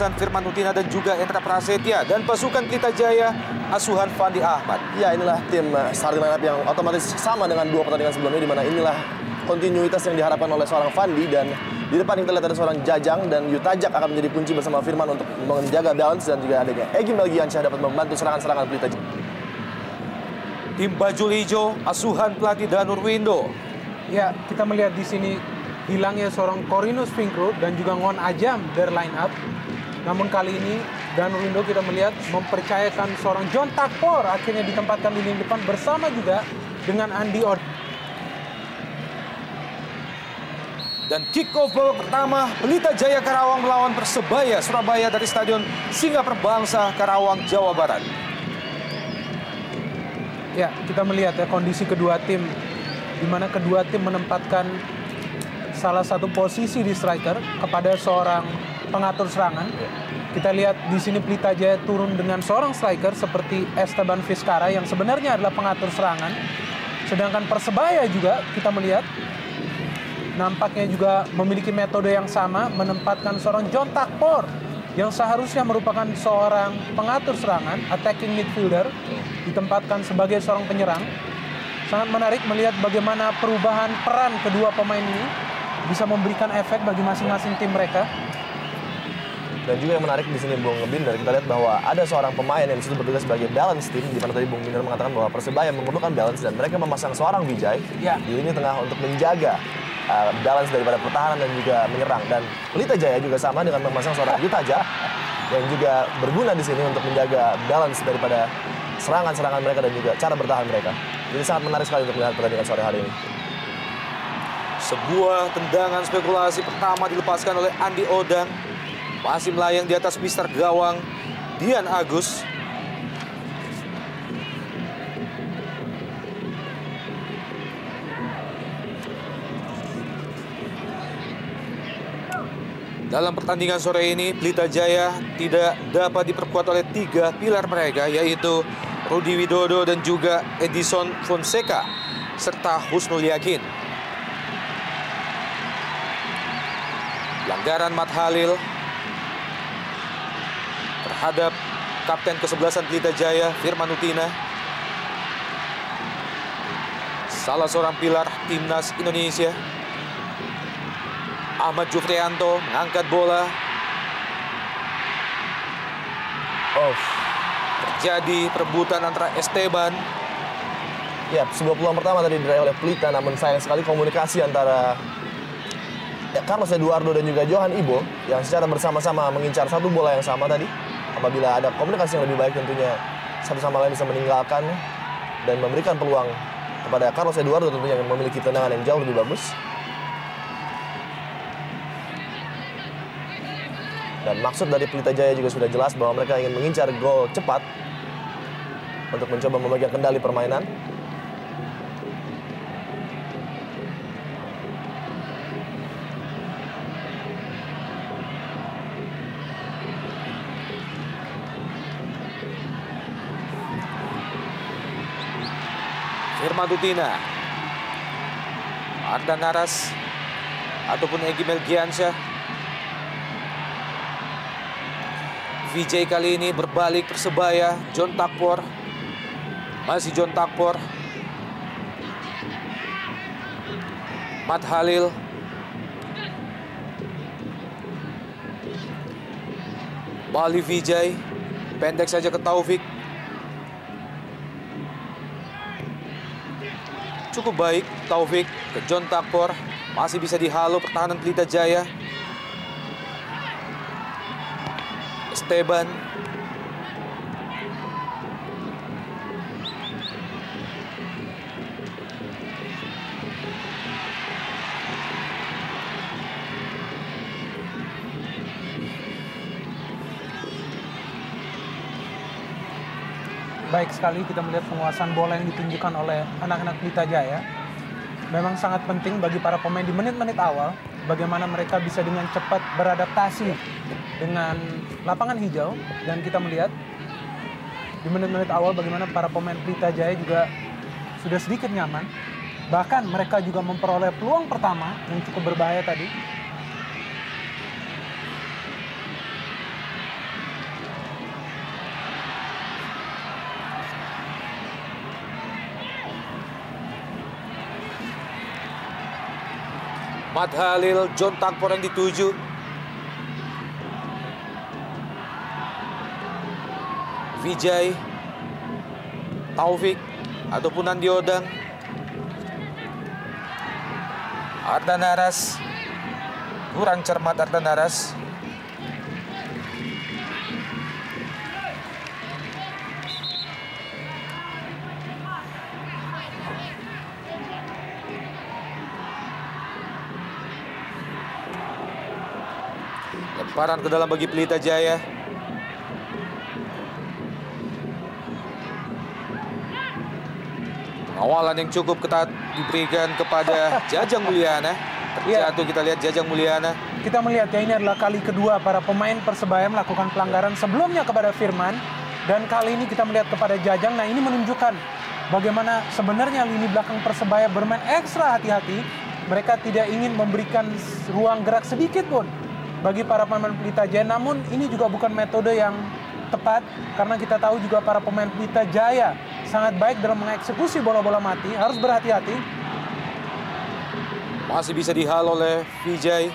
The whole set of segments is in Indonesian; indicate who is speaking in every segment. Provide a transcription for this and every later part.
Speaker 1: Hasan, Firman Utina, dan juga Endra Prasetya. Dan pasukan Pelita Jaya, asuhan Fandi Ahmad.
Speaker 2: Ya, inilah tim starting lineup yang otomatis sama dengan 2 pertandingan sebelumnya, di mana inilah kontinuitas yang diharapkan oleh seorang Fandi. Dan di depan kita lihat ada seorang Jajang, dan Yutajak akan menjadi kunci bersama Firman untuk menjaga balance, dan juga adanya Egy Melgiansyah dapat membantu serangan-serangan Pelita Jaya.
Speaker 1: Tim baju hijau, asuhan pelatih Danur Windo.
Speaker 3: Ya, kita melihat di sini hilangnya seorang Corinus Finkro dan juga Ngon Ajam dari line up. Namun kali ini Danur Windo kita melihat mempercayakan seorang John Takpor akhirnya ditempatkan di lini depan bersama juga dengan Andi Od.
Speaker 1: Dan kick off babak pertama, Pelita Jaya Karawang melawan Persebaya Surabaya dari Stadion Singa Perbangsa, Karawang, Jawa Barat.
Speaker 3: Ya, kita melihat ya kondisi kedua tim, di mana kedua tim menempatkan salah satu posisi di striker kepada seorang pengatur serangan. Kita lihat di sini Pelita Jaya turun dengan seorang striker seperti Esteban Vizcara yang sebenarnya adalah pengatur serangan. Sedangkan Persebaya juga kita melihat nampaknya juga memiliki metode yang sama, menempatkan seorang John Takpor yang seharusnya merupakan seorang pengatur serangan, attacking midfielder, ditempatkan sebagai seorang penyerang. Sangat menarik melihat bagaimana perubahan peran kedua pemain ini bisa memberikan efek bagi masing-masing tim mereka.
Speaker 2: Dan juga yang menarik di sini Bung Binder, kita lihat bahwa ada seorang pemain yang disitu bertugas sebagai balance team, di mana tadi Bung Binder mengatakan bahwa Persebaya memerlukan balance dan mereka memasang seorang Vijay di lini tengah untuk menjaga balance daripada pertahanan dan juga menyerang. Dan Pelita Jaya juga sama dengan memasang seorang Yutajak yang juga berguna di sini untuk menjaga balance daripada serangan-serangan mereka dan juga cara bertahan mereka. Jadi sangat menarik sekali untuk melihat pertandingan sore hari ini.
Speaker 1: Sebuah tendangan spekulasi pertama dilepaskan oleh Andi Odang. Masih melayang di atas mister gawang Dian Agus. Dalam pertandingan sore ini, Pelita Jaya tidak dapat diperkuat oleh 3 pilar mereka, yaitu Rudi Widodo dan juga Edison Fonseca, serta Husnul Yakin. Pelanggaran Mat Halil terhadap kapten ke-11 Pelita Jaya, Firman Utina. Salah seorang pilar timnas Indonesia. Ahmad Jufrianto mengangkat bola. Terjadi perebutan antara Esteban.
Speaker 2: Ya, sebuah peluang pertama tadi diraih oleh Pelita, namun sayang sekali komunikasi antara Carlos Eduardo dan juga Johan Ibo yang secara bersama-sama mengincar satu bola yang sama tadi. Apabila ada komunikasi yang lebih baik, tentunya satu sama lain bisa meninggalkan dan memberikan peluang kepada Carlos Eduardo tentunya yang memiliki tendangan yang jauh lebih bagus. Dan maksud dari Pelita Jaya juga sudah jelas bahwa mereka ingin mengincar gol cepat untuk mencoba memegang kendali permainan.
Speaker 1: Firman Utina, Ardan Naras ataupun Egy Melgiansyah. Vijay kali ini berbalik Persebaya, John Takpor. Masih John Takpor. Mat Halil. Bali Vijay, pendek saja ke Taufik. Cukup baik Taufik ke John Takpor. Masih bisa dihalau pertahanan Pelita Jaya. Esteban.
Speaker 3: Baik sekali kita melihat penguasaan bola yang ditunjukkan oleh anak-anak Pelita Jaya. Memang sangat penting bagi para pemain di menit-menit awal bagaimana mereka bisa dengan cepat beradaptasi dengan lapangan hijau. Dan kita melihat di menit-menit awal bagaimana para pemain Pelita Jaya juga sudah sedikit nyaman. Bahkan mereka juga memperoleh peluang pertama yang cukup berbahaya tadi.
Speaker 1: Mat Halil, John Takpor yang dituju. Vijay, Taufik, ataupun Andi Odang. Ardan Naras, kurang cermat Ardan Naras. Lemparan ke dalam bagi Pelita Jaya. Pengawalan yang cukup ketat diberikan kepada Jajang Mulyana. Terjatuh, kita lihat Jajang Mulyana.
Speaker 3: Kita melihat ya, ini adalah kali kedua para pemain Persebaya melakukan pelanggaran, sebelumnya kepada Firman. Dan kali ini kita melihat kepada Jajang. Nah, ini menunjukkan bagaimana sebenarnya lini belakang Persebaya bermain ekstra hati-hati. Mereka tidak ingin memberikan ruang gerak sedikit pun bagi para pemain Pelita Jaya. Namun ini juga bukan metode yang tepat, karena kita tahu juga para pemain Pelita Jaya sangat baik dalam mengeksekusi bola-bola mati. Harus berhati-hati.
Speaker 1: Masih bisa dihal oleh Vijay.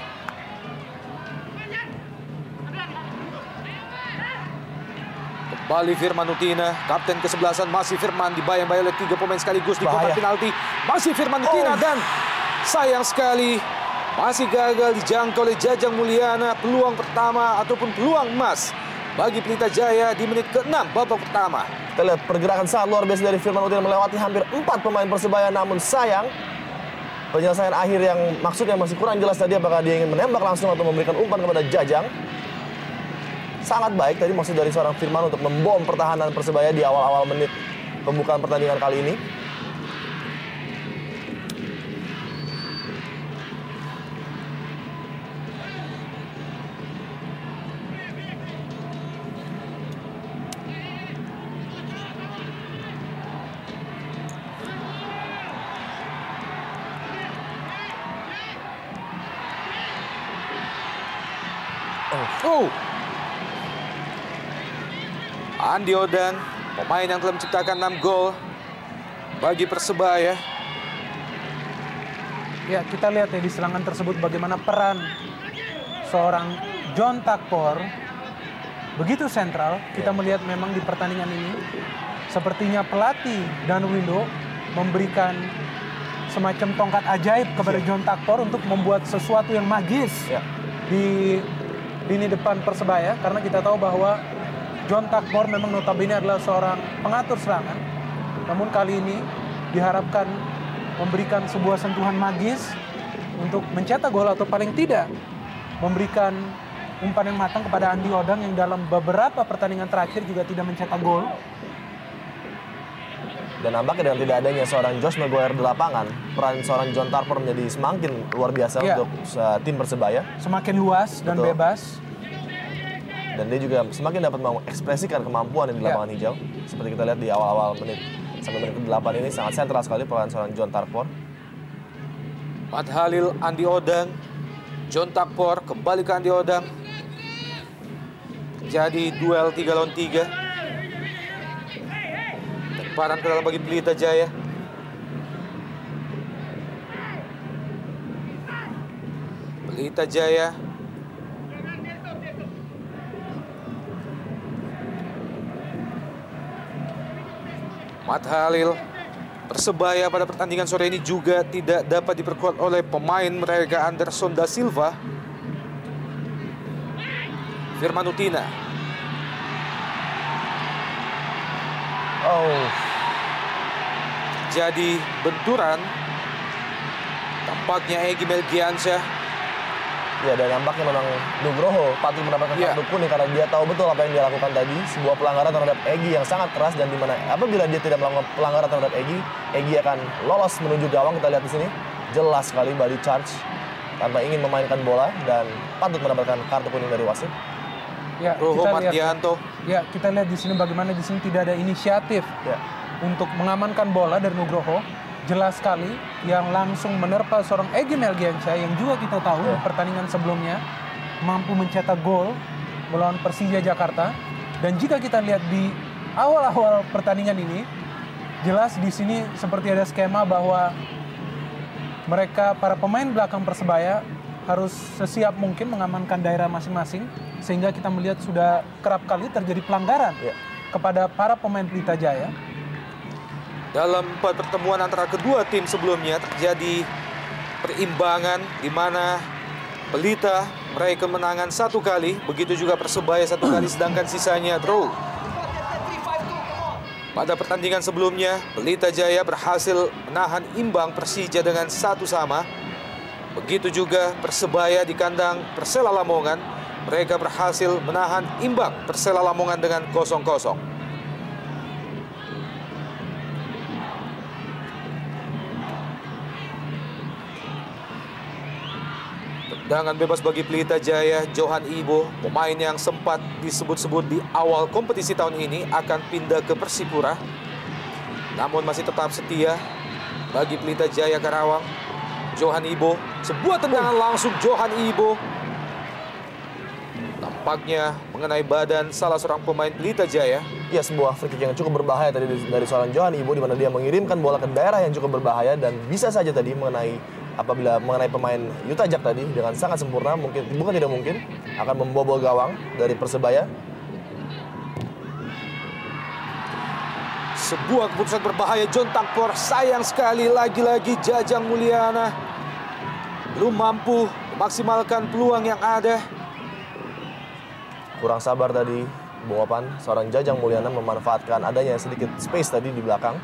Speaker 1: Kembali Firman Utina, kapten kesebelasan. Masih Firman, dibayang-bayang oleh 3 pemain sekaligus di kotak penalti. Masih Firman Utina dan sayang sekali masih gagal dijangkau oleh Jajang Mulyana. Peluang pertama ataupun peluang emas bagi Pelita Jaya di menit ke-6 babak pertama.
Speaker 2: Kita lihat pergerakan sangat luar biasa dari Firman Utina melewati hampir 4 pemain Persebaya, namun sayang penyelesaian akhir yang maksudnya masih kurang jelas tadi, apakah dia ingin menembak langsung atau memberikan umpan kepada Jajang. Sangat baik tadi maksud dari seorang Firman untuk membom pertahanan Persebaya di awal-awal menit pembukaan pertandingan kali ini.
Speaker 1: Andi Odang, pemain yang telah menciptakan 6 gol bagi Persebaya.
Speaker 3: Ya, kita lihat ya di serangan tersebut bagaimana peran seorang John Takpor begitu sentral. Kita melihat memang di pertandingan ini sepertinya pelatih Dan Windo memberikan semacam tongkat ajaib kepada John Takpor untuk membuat sesuatu yang magis di lini depan Persebaya, karena kita tahu bahwa John Takpor memang notabene adalah seorang pengatur serangan. Namun kali ini diharapkan memberikan sebuah sentuhan magis untuk mencetak gol, atau paling tidak memberikan umpan yang matang kepada Andi Odang yang dalam beberapa pertandingan terakhir juga tidak mencetak gol.
Speaker 2: Dan nampaknya dengan tidak adanya seorang Josh Maguire di lapangan, peran seorang John Takpor menjadi semakin luar biasa untuk tim Persebaya. Semakin luas dan bebas. Dan dia juga semakin dapat mengekspresikan kemampuan di lapangan hijau. Seperti kita lihat di awal-awal menit sampai menit ke-8 ini sangat sentral sekali peran seorang John Takpor.
Speaker 1: Mat Halil, Andi Odang, John Takpor, kembali ke Andi Odang. Jadi duel 3 lawan 3. Lemparan ke dalam bagi Pelita Jaya. Pelita Jaya Mat Halil. Persebaya pada pertandingan sore ini juga tidak dapat diperkuat oleh pemain mereka Anderson da Silva. Firman Utina. Jadi benturan. Tampaknya Egy Melgiansyah.
Speaker 2: Ya, dan nampaknya memang Nugroho patut mendapatkan kartu kuning karena dia tahu betul apa yang dia lakukan tadi. Sebuah pelanggaran terhadap Egy yang sangat keras, dan dimana apabila dia tidak melakukan pelanggaran terhadap Egy akan lolos menuju gawang. Kita lihat di sini jelas sekali body charge tanpa ingin memainkan bola dan patut mendapatkan kartu kuning dari wasit.
Speaker 3: Ya,
Speaker 1: Roho Mardianto.
Speaker 3: Ya, kita lihat di sini bagaimana di sini tidak ada inisiatif untuk mengamankan bola dari Nugroho. Jelas sekali yang langsung menerpa seorang Egy Melgiansyah yang juga kita tahu di pertandingan sebelumnya mampu mencetak gol melawan Persija Jakarta. Dan jika kita lihat di awal-awal pertandingan ini, jelas di sini seperti ada skema bahwa mereka, para pemain belakang Persebaya, harus sesiap mungkin mengamankan daerah masing-masing, sehingga kita melihat sudah kerap kali terjadi pelanggaran kepada para pemain Pelita Jaya.
Speaker 1: Dalam 4 pertemuan antara kedua tim sebelumnya terjadi perimbangan di mana Pelita meraih kemenangan 1 kali, begitu juga Persebaya 1 kali, sedangkan sisanya draw. Pada pertandingan sebelumnya, Pelita Jaya berhasil menahan imbang Persija dengan 1-1. Begitu juga Persebaya di kandang Persela Lamongan, mereka berhasil menahan imbang Persela Lamongan dengan 0-0. Tendangan bebas bagi Pelita Jaya, Johan Ibo, pemain yang sempat disebut-sebut di awal kompetisi tahun ini akan pindah ke Persipura. Namun masih tetap setia bagi Pelita Jaya Karawang. Johan Ibo, sebuah tendangan langsung Johan Ibo. Tampaknya mengenai badan salah seorang pemain Pelita Jaya.
Speaker 2: Ya, sebuah free kick yang cukup berbahaya tadi dari seorang Johan Ibo, di mana dia mengirimkan bola ke daerah yang cukup berbahaya dan bisa saja tadi apabila mengenai pemain Yuta Jak tadi dengan sangat sempurna, bukan tidak mungkin akan membobol gawang dari Persebaya.
Speaker 1: Sebuah keputusan berbahaya John Takpor, sayang sekali lagi-lagi Jajang Mulyana belum mampu memaksimalkan peluang yang ada.
Speaker 2: Kurang sabar tadi Bung Opan, seorang Jajang Mulyana memanfaatkan adanya sedikit space tadi di belakang.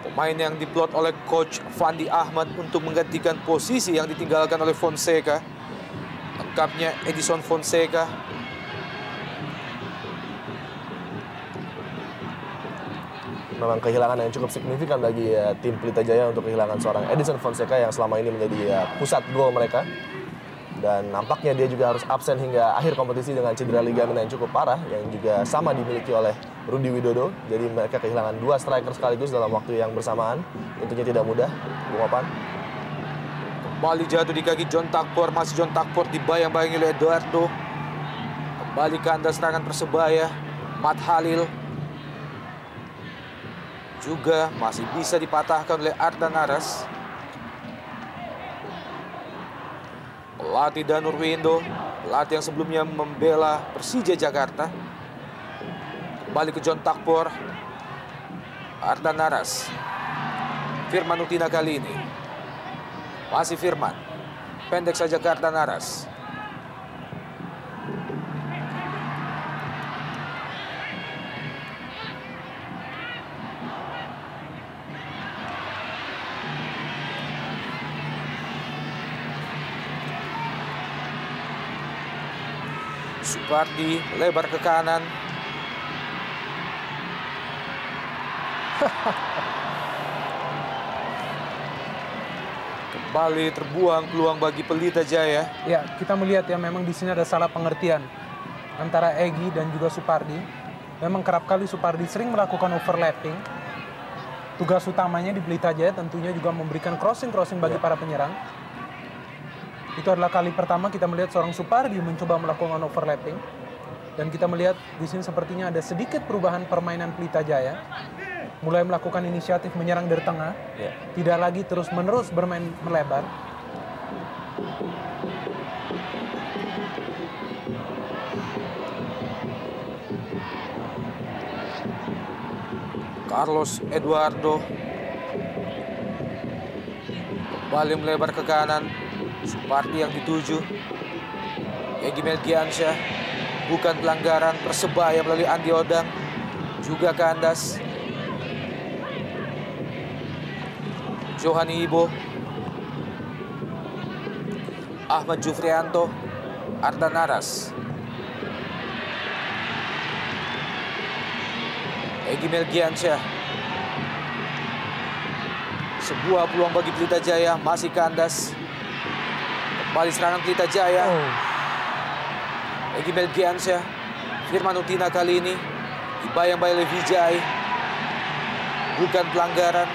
Speaker 1: Pemain yang diplot oleh Coach Fandi Ahmad untuk menggantikan posisi yang ditinggalkan oleh Fonseca. Lengkapnya Edison Fonseca.
Speaker 2: Memang kehilangan yang cukup signifikan bagi tim Pelita Jaya untuk kehilangan seorang Edison Fonseca yang selama ini menjadi pusat gol mereka. Dan nampaknya dia juga harus absen hingga akhir kompetisi dengan cedera ligamen yang cukup parah, yang juga sama dimiliki oleh Rudi Widodo. Jadi mereka kehilangan 2 striker sekaligus dalam waktu yang bersamaan. Tentunya tidak mudah, Bung Opan.
Speaker 1: Kembali jatuh di kaki John Takpor, masih John Takpor dibayang-bayangi oleh Eduardo. Kembali kandas serangan Persebaya, Mat Halil. Juga masih bisa dipatahkan oleh Ardan Aras. Pelatih Danur Windo, pelatih yang sebelumnya membela Persija Jakarta. Kembali ke John Takpor, Ardan Aras. Firman Utina kali ini. Masih Firman. Pendek saja ke Ardan Aras. Supardi lebar ke kanan. Kembali terbuang peluang bagi Pelita Jaya.
Speaker 3: Ya, kita melihat ya memang di sini ada salah pengertian antara Egy dan juga Supardi. Memang kerap kali Supardi sering melakukan overlapping. Tugas utamanya di Pelita Jaya tentunya juga memberikan crossing-crossing bagi para penyerang. Itu adalah kali pertama kita melihat seorang Supardi mencoba melakukan overlapping. Dan kita melihat di sini sepertinya ada sedikit perubahan permainan Pelita Jaya. Mulai melakukan inisiatif menyerang dari tengah. Tidak lagi terus-menerus bermain melebar.
Speaker 1: Carlos Eduardo kembali melebar ke kanan. Supardi yang dituju. Egy Melgiansyah, bukan pelanggaran. Persebaya melalui Andi Odang juga kandas. Johan Ibo, Ahmad Jufrianto, Ardan Aras. Egy Melgiansyah. Sebuah peluang bagi Pelita Jaya, masih kandas. Kembali serangan Pelita Jaya. Egy Melgiansyah. Firman Utina kali ini dibayang-bayang oleh Vijay. Bukan pelanggaran.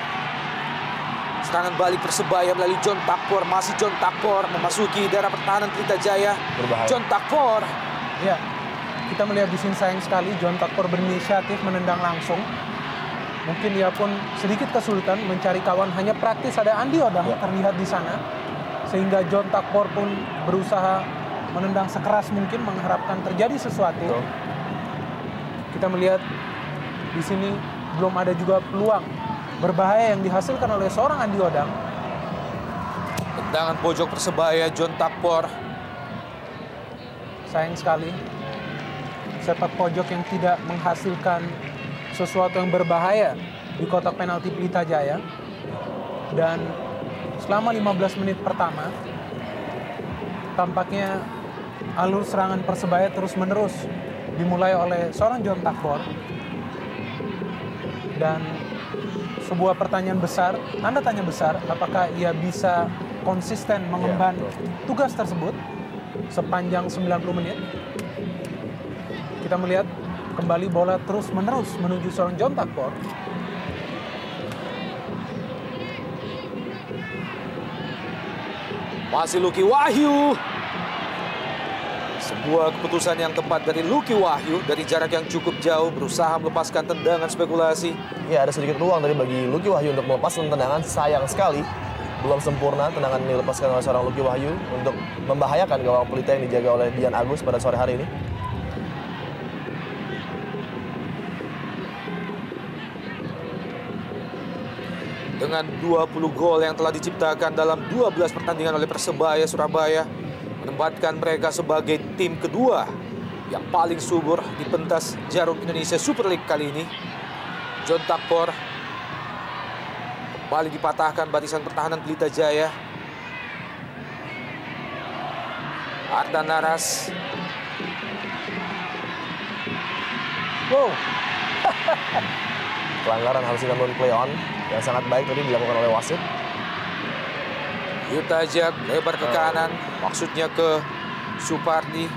Speaker 1: Serangan balik Persebaya melalui John Takpor. Masih John Takpor memasuki daerah pertahanan Pelita Jaya.
Speaker 2: Berbahaya.
Speaker 1: John Takpor.
Speaker 3: Ya, kita melihat di sini sayang sekali John Takpor berinisiatif menendang langsung. Mungkin ia pun sedikit kesulitan mencari kawan, hanya praktis ada Andi Odang terlihat di sana. Sehingga John Takpor pun berusaha menendang sekeras mungkin mengharapkan terjadi sesuatu. Kita melihat di sini belum ada juga peluang berbahaya yang dihasilkan oleh seorang Andi Odang.
Speaker 1: Tendangan pojok Persebaya John Takpor.
Speaker 3: Sayang sekali sepak pojok yang tidak menghasilkan sesuatu yang berbahaya di kotak penalti Pelita Jaya. Dan selama 15 menit pertama tampaknya alur serangan Persebaya terus-menerus dimulai oleh seorang John Takpor. Dan sebuah pertanyaan besar, tanda tanya besar, apakah ia bisa konsisten mengemban tugas tersebut sepanjang 90 menit. Kita melihat kembali bola terus-menerus menuju seorang John Takpor.
Speaker 1: Masih Lucky Wahyu. Sebuah keputusan yang tepat dari Lucky Wahyu dari jarak yang cukup jauh, berusaha melepaskan tendangan spekulasi.
Speaker 2: Ya, ada sedikit ruang tadi bagi Lucky Wahyu untuk melepaskan tendangan. Sayang sekali belum sempurna tendangan ini dilepaskan oleh seorang Lucky Wahyu untuk membahayakan gawang Pelita yang dijaga oleh Dian Agus pada sore hari ini.
Speaker 1: Dengan 20 gol yang telah diciptakan dalam 12 pertandingan oleh Persebaya Surabaya, menempatkan mereka sebagai tim kedua yang paling subur di pentas Jarum Indonesia Super League kali ini. John Takpor kembali dipatahkan barisan pertahanan Pelita Jaya. Ardan Naras.
Speaker 3: Wow.
Speaker 2: Pelanggaran harus namun play on yang sangat baik tadi dilakukan oleh wasit.
Speaker 1: Yutajak lebar ke kanan, maksudnya ke Supardi.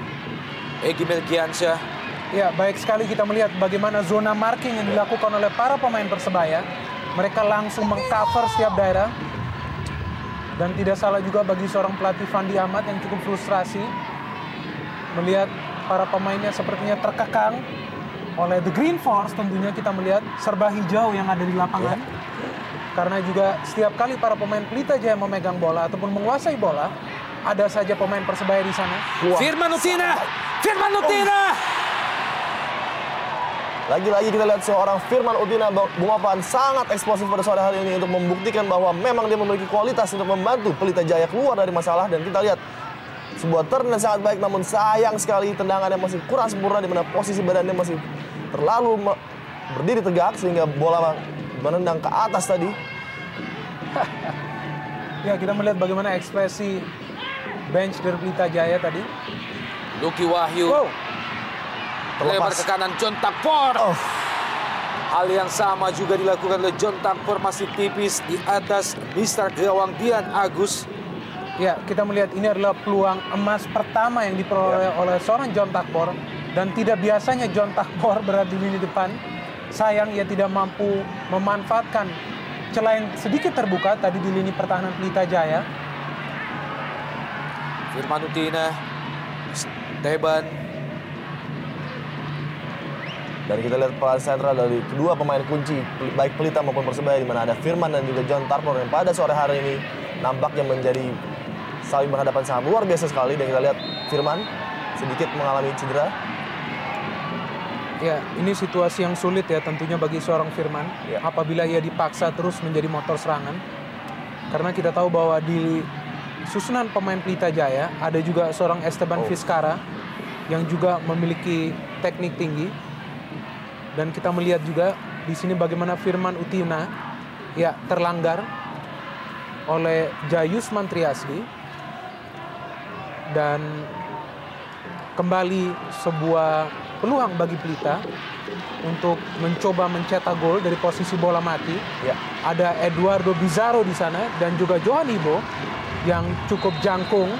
Speaker 1: Egy Melgiansyah.
Speaker 3: Ya, baik sekali kita melihat bagaimana zona marking yang dilakukan oleh para pemain Persebaya. Mereka langsung mengcover setiap daerah. Dan tidak salah juga bagi seorang pelatih Fandi Ahmad yang cukup frustrasi melihat para pemainnya sepertinya terkekang oleh The Green Force. Tentunya kita melihat serba hijau yang ada di lapangan. Karena juga setiap kali para pemain Pelita Jaya memegang bola ataupun menguasai bola, ada saja pemain Persebaya di sana.
Speaker 1: Firman Utina! Firman Utina!
Speaker 2: Lagi-lagi kita lihat seorang Firman Utina Bungapan sangat eksplosif pada sore hari ini untuk membuktikan bahwa memang dia memiliki kualitas untuk membantu Pelita Jaya keluar dari masalah. Dan kita lihat sebuah turn yang sangat baik, namun sayang sekali tendangannya masih kurang sempurna di mana posisi badannya masih terlalu berdiri tegak sehingga bola menendang ke atas tadi.
Speaker 3: Ya, kita melihat bagaimana ekspresi bench dari Pelita Jaya tadi.
Speaker 1: Lucky Wahyu.
Speaker 3: Wow.
Speaker 1: Lebar ke kanan John Takpor. Hal yang sama juga dilakukan oleh John Takpor, masih tipis di atas Mister gawang Dian Agus.
Speaker 3: Ya, kita melihat ini adalah peluang emas pertama yang diperoleh oleh seorang John Takpor. Dan tidak biasanya John Takpor berada di lini depan. Sayang ia tidak mampu memanfaatkan celah yang sedikit terbuka tadi di lini pertahanan Pelita Jaya.
Speaker 1: Firman Utina, Teban.
Speaker 2: Dan kita lihat peran sentral dari kedua pemain kunci baik Pelita maupun Persebaya, di mana ada Firman dan juga John Takpor yang pada sore hari ini nampaknya menjadi saling berhadapan sangat luar biasa sekali. Dan kita lihat Firman sedikit mengalami cedera.
Speaker 3: Ya, ini situasi yang sulit ya tentunya bagi seorang Firman apabila ia dipaksa terus menjadi motor serangan. Karena kita tahu bahwa di susunan pemain Pelita Jaya ada juga seorang Esteban Vizcara yang juga memiliki teknik tinggi. Dan kita melihat juga di sini bagaimana Firman Utina ya terlanggar oleh Jayus Mantriasli. Dan kembali sebuah peluang bagi Pelita untuk mencoba mencetak gol dari posisi bola mati. Ya. Ada Eduardo Bizarro di sana dan juga Johan Ibo yang cukup jangkung.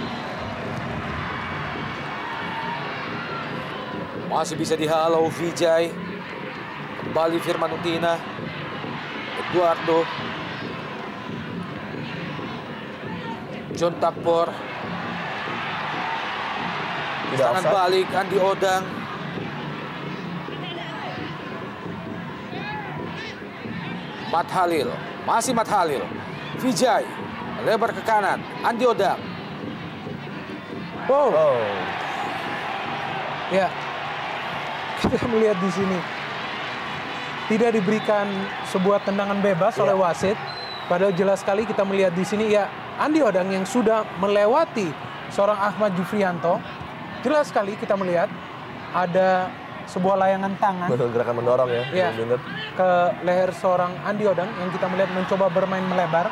Speaker 1: Masih bisa dihalau Vijay. Kembali Firman Utina. Eduardo. John Takpor. Tangan balik Andi Odang. Matt Halil, masih Matt Halil. Vijay, lebar ke kanan. Andi Odang.
Speaker 3: Wow. Ya, kita melihat di sini tidak diberikan sebuah tendangan bebas oleh wasit. Padahal jelas sekali kita melihat di sini ya Andi Odang yang sudah melewati seorang Ahmad Jufrianto. Jelas sekali kita melihat ada sebuah layangan tangan.
Speaker 2: Gerakan mendorong ya.
Speaker 3: Ke leher seorang Andi Odang yang kita melihat mencoba bermain melebar.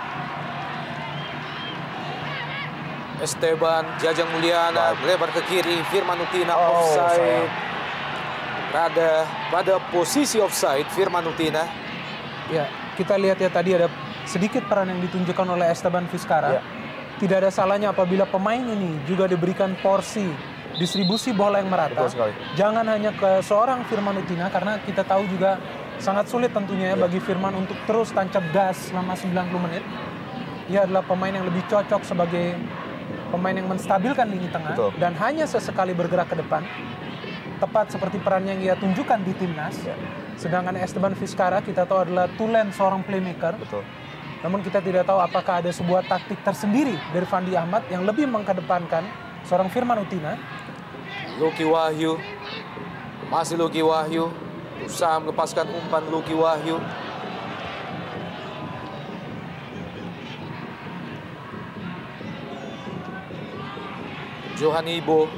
Speaker 1: Esteban Jajang Mulyana melebar ke kiri. Firman Utina offside. Pada posisi offside Firman Utina.
Speaker 3: Ya, kita lihat ya tadi ada sedikit peran yang ditunjukkan oleh Esteban Vizcara. Tidak ada salahnya apabila pemain ini juga diberikan porsi distribusi bola yang merata. Jangan hanya ke seorang Firman Utina karena kita tahu juga sangat sulit tentunya ya bagi Firman untuk terus tancap gas selama 90 menit. Ia adalah pemain yang lebih cocok sebagai pemain yang menstabilkan lini tengah dan hanya sesekali bergerak ke depan. Tepat seperti peran yang ia tunjukkan di timnas. Sedangkan Esteban Vizcara kita tahu adalah tulen seorang playmaker. Namun kita tidak tahu apakah ada sebuah taktik tersendiri dari Fandi Ahmad yang lebih mengedepankan seorang Firman Utina.
Speaker 1: Lucky Wahyu, masih Lucky Wahyu, usaha melepaskan umpan Lucky Wahyu. Johan Ibo,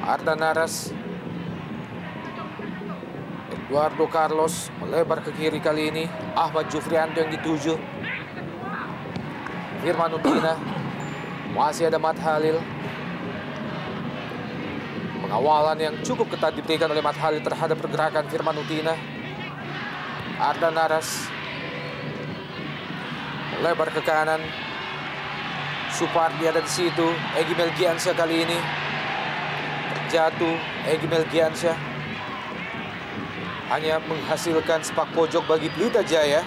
Speaker 1: Arda Naras, Eduardo Carlos melebar ke kiri kali ini. Ahmad Jufrianto yang dituju. Firman Utina, masih ada Matt Halil. Pengawalan yang cukup ketat diberikan oleh Matt Halil terhadap pergerakan Firman Utina. Arda Naras melebar ke kanan. Supardi ada di situ. Egy Melgiansyah kali ini terjatuh. Egy Melgiansyah hanya menghasilkan sepak pojok bagi Pelita Jaya.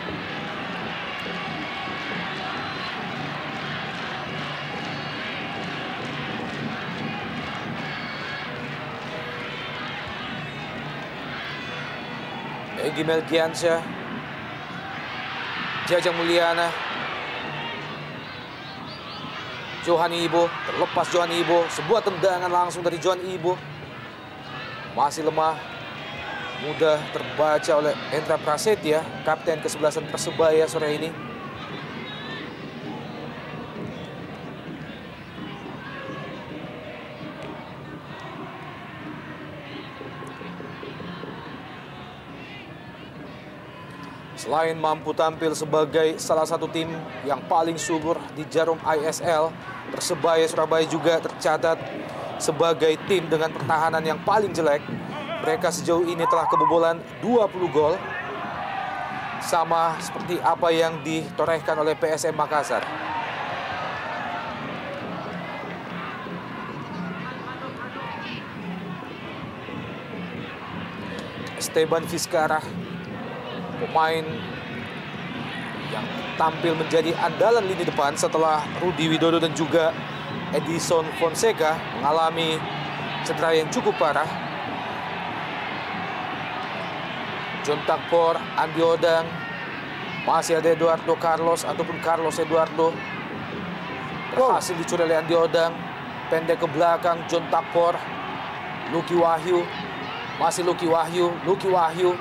Speaker 1: Egy Melgiansyah, Jajang Mulyana, Johan Ibo, terlepas Johan Ibo, sebuah tendangan langsung dari Johan Ibo. Masih lemah, mudah terbaca oleh Endra Prasetya, kapten ke-11 Persebaya sore ini. Selain mampu tampil sebagai salah satu tim yang paling subur di jarum ISL, Persebaya Surabaya juga tercatat sebagai tim dengan pertahanan yang paling jelek. Mereka sejauh ini telah kebobolan 20 gol, sama seperti apa yang ditorehkan oleh PSM Makassar. Esteban Vizcara, pemain yang tampil menjadi andalan lini depan setelah Rudi Widodo dan juga Edison Fonseca mengalami cedera yang cukup parah. John Takpor, Andi Odang, masih ada Eduardo Carlos ataupun Carlos Eduardo. Berhasil dicuri oleh Andi Odang. Pendek ke belakang John Takpor. Lucky Wahyu, masih Lucky Wahyu, Lucky Wahyu.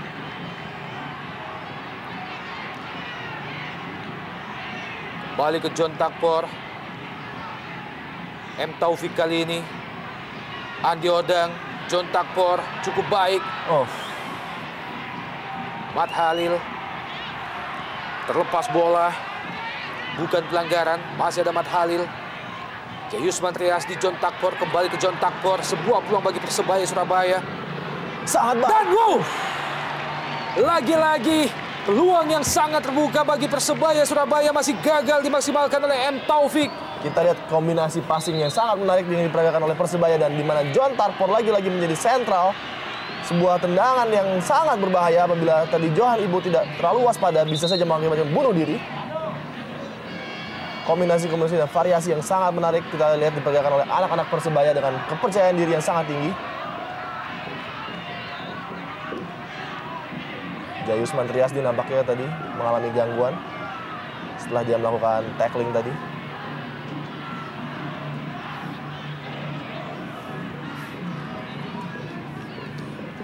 Speaker 1: Balik ke John Takpor. M. Taufik kali ini. Andi Odang, John Takpor, cukup baik. Matt Halil. Terlepas bola. Bukan pelanggaran, masih ada Matt Halil. Yusman Trias di John Takpor, kembali ke John Takpor. Sebuah peluang bagi Persebaya Surabaya.
Speaker 2: Sangat baik.
Speaker 1: Dan lagi-lagi peluang yang sangat terbuka bagi Persebaya Surabaya masih gagal dimaksimalkan oleh M. Taufik.
Speaker 2: Kita lihat kombinasi passing yang sangat menarik yang diperagakan oleh Persebaya, dan di mana John Takpor lagi-lagi menjadi sentral. Sebuah tendangan yang sangat berbahaya apabila tadi Johan Ibo tidak terlalu waspada, bisa saja mengakibatkan bunuh diri. Kombinasi-kombinasi dan variasi yang sangat menarik kita lihat diperagakan oleh anak-anak Persebaya dengan kepercayaan diri yang sangat tinggi. Jayusman Triasdi nampaknya tadi mengalami gangguan setelah dia melakukan tackling tadi.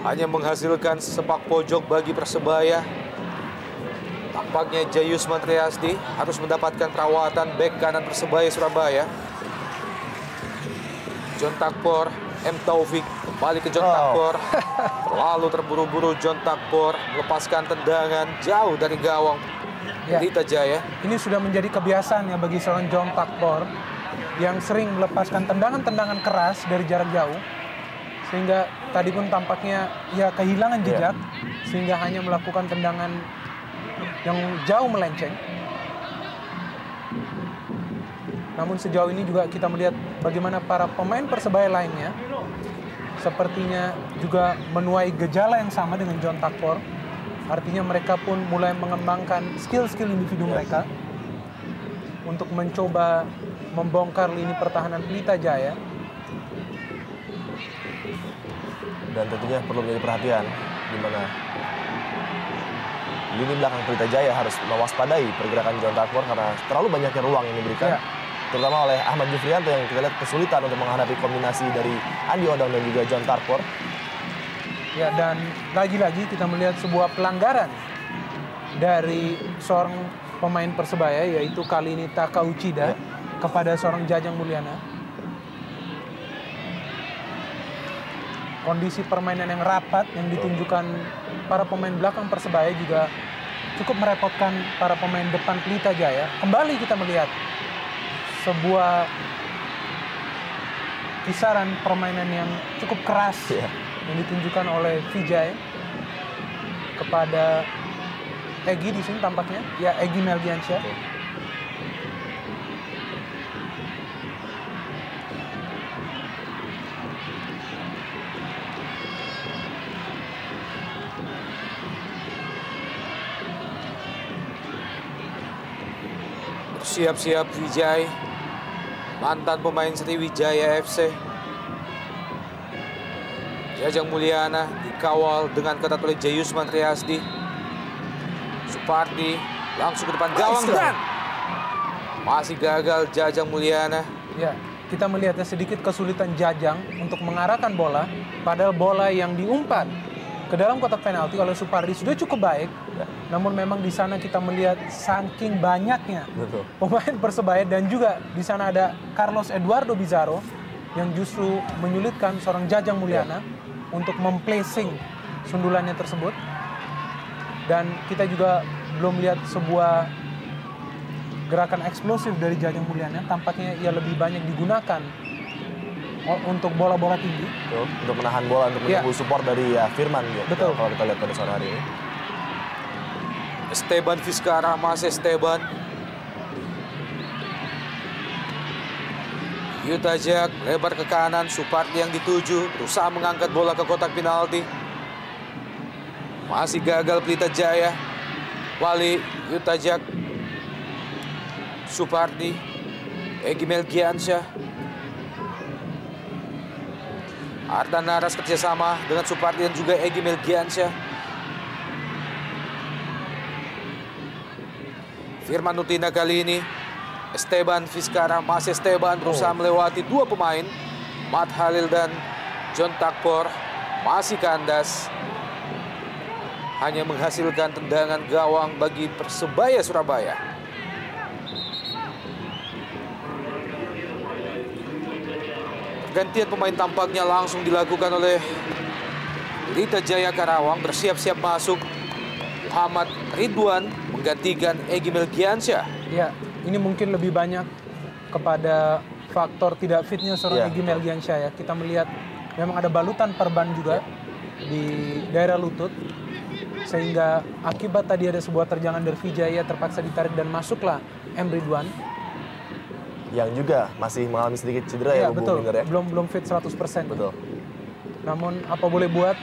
Speaker 1: Hanya menghasilkan sepak pojok bagi Persebaya. Tampaknya Jayusman Triasdi harus mendapatkan perawatan bek kanan Persebaya Surabaya. John Takpor, M. Taufik kembali ke John Takpor. Lalu terburu-buru John Takpor melepaskan tendangan jauh dari gawang Pelita Jaya.
Speaker 3: Ini sudah menjadi kebiasaan ya bagi seorang John Takpor yang sering melepaskan tendangan-tendangan keras dari jarak jauh. Sehingga tadi pun tampaknya ya kehilangan jejak, sehingga hanya melakukan tendangan yang jauh melenceng. Namun sejauh ini juga kita melihat bagaimana para pemain Persebaya lainnya sepertinya juga menuai gejala yang sama dengan John Takpor. Artinya mereka pun mulai mengembangkan skill-skill individu mereka untuk mencoba membongkar lini pertahanan Pelita Jaya.
Speaker 2: Dan tentunya perlu menjadi perhatian di mana lini belakang Pelita Jaya harus mewaspadai pergerakan John Takpor karena terlalu banyaknya ruang yang diberikan. Terutama oleh Ahmad Jufrianto yang kita lihat kesulitan untuk menghadapi kombinasi dari Andi Odang dan juga John Takpor.
Speaker 3: Ya, dan lagi-lagi kita melihat sebuah pelanggaran dari seorang pemain Persebaya, yaitu kali ini Taka Uchida kepada seorang Jajang Mulyana. Kondisi permainan yang rapat yang ditunjukkan para pemain belakang Persebaya juga cukup merepotkan para pemain depan Pelita Jaya. Kembali kita melihat sebuah kisaran permainan yang cukup keras yang ditunjukkan oleh Vijay kepada Egy di sini tampaknya, ya Egy Melgiansyah.
Speaker 1: Siap-siap Vijay, mantan pemain Sriwijaya FC. Jajang Mulyana dikawal dengan ketat oleh Jayusman Triasdi. Supardi langsung ke depan gawang dan masih gagal Jajang Mulyana.
Speaker 3: Ya, kita melihatnya sedikit kesulitan Jajang untuk mengarahkan bola, padahal bola yang diumpan ke dalam kotak penalti oleh Supardi sudah cukup baik. Namun memang di sana kita melihat saking banyaknya pemain Persebaya dan juga di sana ada Carlos Eduardo Bizarro yang justru menyulitkan seorang Jajang Mulyana untuk memplacing sundulannya tersebut. Dan kita juga belum lihat sebuah gerakan eksplosif dari Jajang Mulyana. Tampaknya ia lebih banyak digunakan untuk bola-bola tinggi.
Speaker 2: Untuk menahan bola, untuk menunggu support dari Firman.
Speaker 3: Betul.
Speaker 2: Kalau kita lihat pada sore hari ini.
Speaker 1: Esteban Vizcara, Mas Esteban. Yutajak lebar ke kanan, Supardi yang dituju, berusaha mengangkat bola ke kotak penalti. Masih gagal Pelita Jaya. Wali, Yutajak, Supardi, Egy Melgiansyah. Ardan Naras kerjasama dengan Supardi dan juga Egy Melgiansyah. Firman Utina kali ini, Esteban Vizcara, Mas Esteban berusaha melewati dua pemain, Matt Halil dan John Takpor, masih kandas. Hanya menghasilkan tendangan gawang bagi Persebaya Surabaya. Pergantian pemain tampaknya langsung dilakukan oleh Pelita Jaya Karawang, bersiap-siap masuk. Muhammad Ridwan menggantikan Egy Melgiansyah.
Speaker 3: Ya, ini mungkin lebih banyak kepada faktor tidak fitnya seorang Egy Melgiansyah ya. Kita melihat memang ada balutan perban juga di daerah lutut. Sehingga akibat tadi ada sebuah terjangan dari Vijaya terpaksa ditarik dan masuklah M. Ridwan.
Speaker 2: Yang juga masih mengalami sedikit cedera ya,
Speaker 3: betul.
Speaker 2: Ya.
Speaker 3: Belum fit 100%.
Speaker 2: Betul.
Speaker 3: Namun apa boleh buat,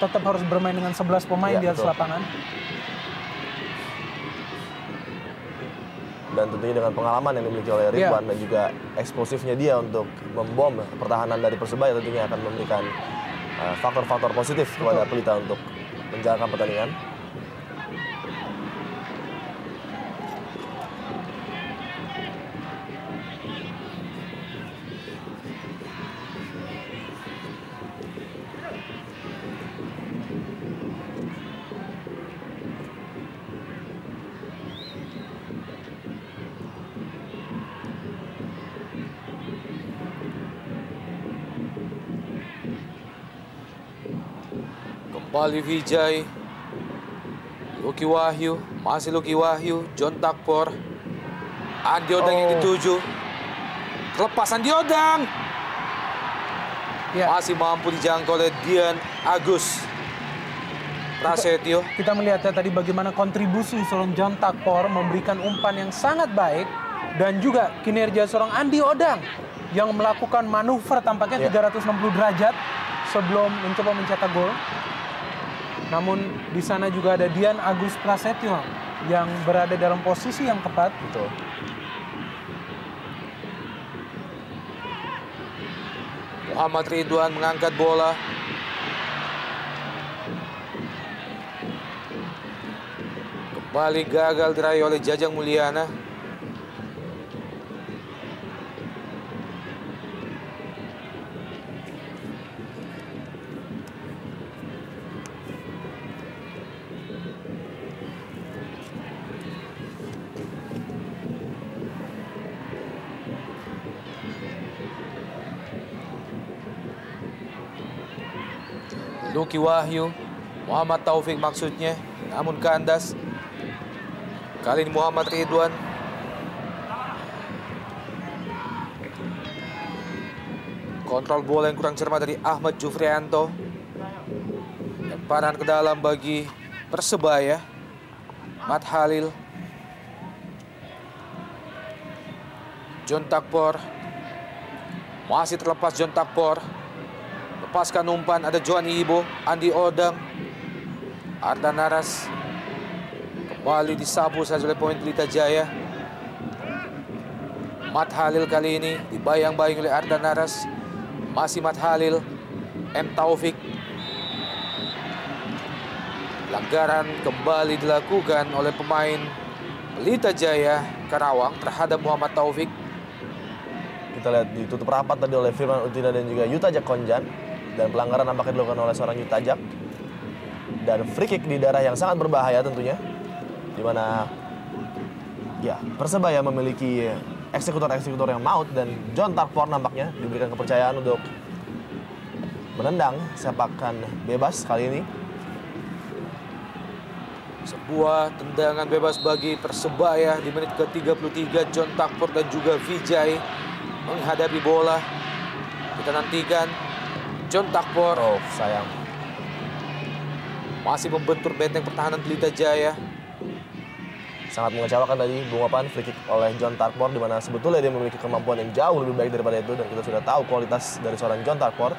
Speaker 3: tetap harus bermain dengan 11 pemain di atas lapangan.
Speaker 2: Dan tentunya dengan pengalaman yang dimiliki oleh Ridwan dan juga eksplosifnya dia untuk membom pertahanan dari Persebaya tentunya akan memberikan faktor-faktor positif kepada Pelita untuk menjalankan pertandingan.
Speaker 1: Kembali Vijay, Lucky Wahyu, masih Lucky Wahyu, John Takpor, Andi Odang yang dituju. Kelepasan Andi Odang.
Speaker 3: Ya.
Speaker 1: Masih mampu dijangkau oleh Dian Agus Prasetyo.
Speaker 3: Kita melihat ya tadi bagaimana kontribusi seorang John Takpor memberikan umpan yang sangat baik. Dan juga kinerja seorang Andi Odang yang melakukan manuver tampaknya 360 derajat sebelum mencoba mencetak gol. Namun di sana juga ada Dian Agus Prasetyo yang berada dalam posisi yang tepat.
Speaker 2: Betul.
Speaker 1: Muhammad Ridwan mengangkat bola. Kembali gagal diraih oleh Jajang Mulyana. Lucky Wahyu, Muhammad Taufik maksudnya, namun kandas. Kali ini Muhammad Ridwan. Kontrol bola yang kurang cermat dari Ahmad Jufrianto. Lemparan ke dalam bagi Persebaya. Mat Halil. John Takpor. Masih terlepas John Takpor. Lepaskan umpan, ada Johan Ibo, Andi Odang, Arda Naras. Kembali disapu saja oleh pemain Pelita Jaya. Mat Halil kali ini dibayang-bayang oleh Arda Naras. Masih Mat Halil, M. Taufik. Pelanggaran kembali dilakukan oleh pemain Pelita Jaya Karawang terhadap Muhammad Taufik.
Speaker 2: Kita lihat ditutup rapat tadi oleh Firman Utina dan juga Yutajak Konjan. Dan pelanggaran nampaknya dilakukan oleh seorang Yutajak. Dan free kick di daerah yang sangat berbahaya tentunya. Di mana ya Persebaya memiliki eksekutor-eksekutor yang maut. Dan John Takpor nampaknya diberikan kepercayaan untuk menendang sepakan bebas kali ini.
Speaker 1: Sebuah tendangan bebas bagi Persebaya di menit ke-33. John Takpor dan juga Vijay menghadapi bola. Kita nantikan. John Takpor.
Speaker 2: Oh, sayang.
Speaker 1: Masih membentur benteng pertahanan Pelita Jaya.
Speaker 2: Sangat mengecewakan tadi Bung Wapan, free kick oleh John Takpor, di mana sebetulnya dia memiliki kemampuan yang jauh lebih baik daripada itu, dan kita sudah tahu kualitas dari seorang John Takpor.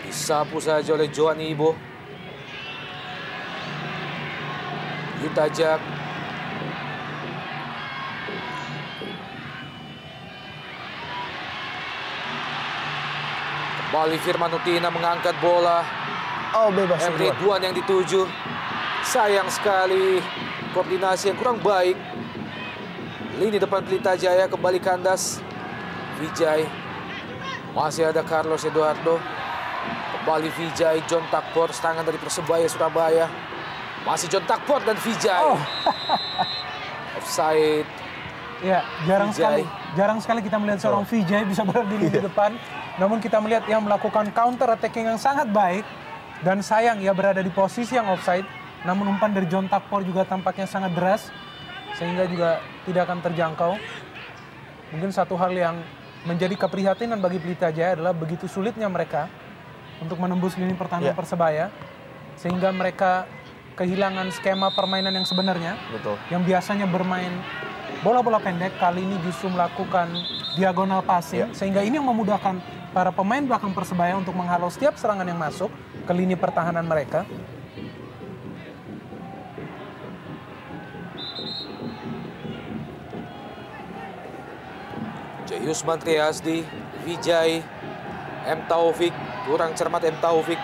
Speaker 1: Disapu saja oleh Johan Ibo. Yutajak. Kembali Firman Utina mengangkat bola.
Speaker 2: Oh, bebas.
Speaker 1: M. Ridwan yang dituju. Sayang sekali koordinasi yang kurang baik. Lini depan Pelita Jaya kembali kandas. Vijay. Masih ada Carlos Eduardo. Kembali Vijay, John Takpor, serangan dari Persebaya Surabaya. Masih John Takpor dan Vijay. Offside.
Speaker 3: Ya, jarang sekali kita melihat seorang Vijay bisa berada di lini depan. Namun kita melihat yang melakukan counter attacking yang sangat baik. Dan sayang ia berada di posisi yang offside. Namun umpan dari John Takpor juga tampaknya sangat deras. Sehingga juga tidak akan terjangkau. Mungkin satu hal yang menjadi keprihatinan bagi Pelita Jaya adalah begitu sulitnya mereka untuk menembus lini pertahanan Persebaya. Sehingga mereka kehilangan skema permainan yang sebenarnya.
Speaker 2: Betul.
Speaker 3: Yang biasanya bermain bola-bola pendek, kali ini justru melakukan diagonal passing. Sehingga ini yang memudahkan para pemain belakang Persebaya untuk menghalau setiap serangan yang masuk ke lini pertahanan mereka.
Speaker 1: Yusman Triasdi, Vijay, M. Taufik, kurang cermat M. Taufik.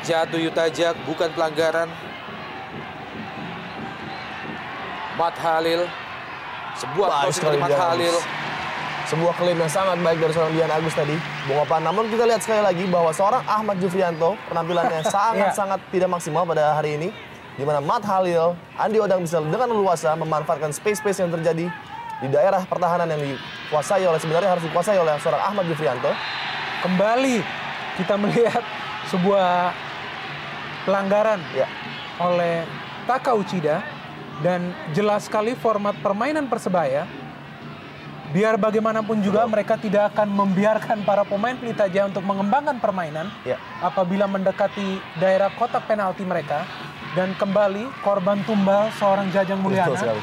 Speaker 1: Terjatuh Yutajak, bukan pelanggaran. Mat Halil, sebuah crossing dari Mat Halil.
Speaker 2: Sebuah klaim yang sangat baik dari seorang Dian Agus tadi, Bung Opan. Namun kita lihat sekali lagi bahwa seorang Ahmad Jufrianto penampilannya sangat tidak maksimal pada hari ini. Di mana Mat Halil, Andi Odang bisa dengan leluasa memanfaatkan space-space yang terjadi di daerah pertahanan yang sebenarnya harus dikuasai oleh seorang Ahmad Jufrianto.
Speaker 3: Kembali kita melihat sebuah pelanggaran oleh Taka Uchida, dan jelas sekali format permainan Persebaya. Biar bagaimanapun juga mereka tidak akan membiarkan para pemain Pelita Jaya untuk mengembangkan permainan apabila mendekati daerah kotak penalti mereka. Dan kembali korban tumbal seorang Jajang Mulyana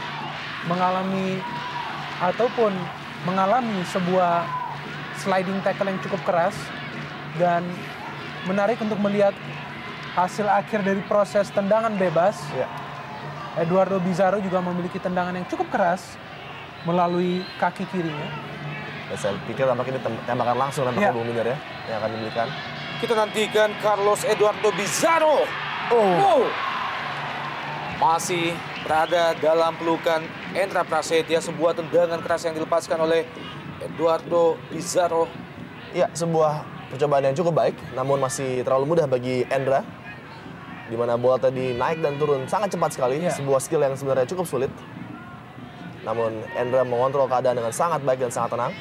Speaker 3: mengalami sebuah sliding tackle yang cukup keras. Dan menarik untuk melihat hasil akhir dari proses tendangan bebas. Eduardo Bizarro juga memiliki tendangan yang cukup keras melalui kaki kirinya.
Speaker 2: Saya pikir tampaknya ini tembakan langsung nampaknya Bung Minder yang akan diberikan.
Speaker 1: Kita nantikan Carlos Eduardo Bizarro. Masih berada dalam pelukan Endra Prasetya. Sebuah tendangan keras yang dilepaskan oleh Eduardo Bizarro.
Speaker 2: Ya, sebuah percobaan yang cukup baik, namun masih terlalu mudah bagi Endra. Di mana bola tadi naik dan turun sangat cepat sekali. Sebuah skill yang sebenarnya cukup sulit. Namun Endra mengontrol keadaan dengan sangat baik dan sangat tenang.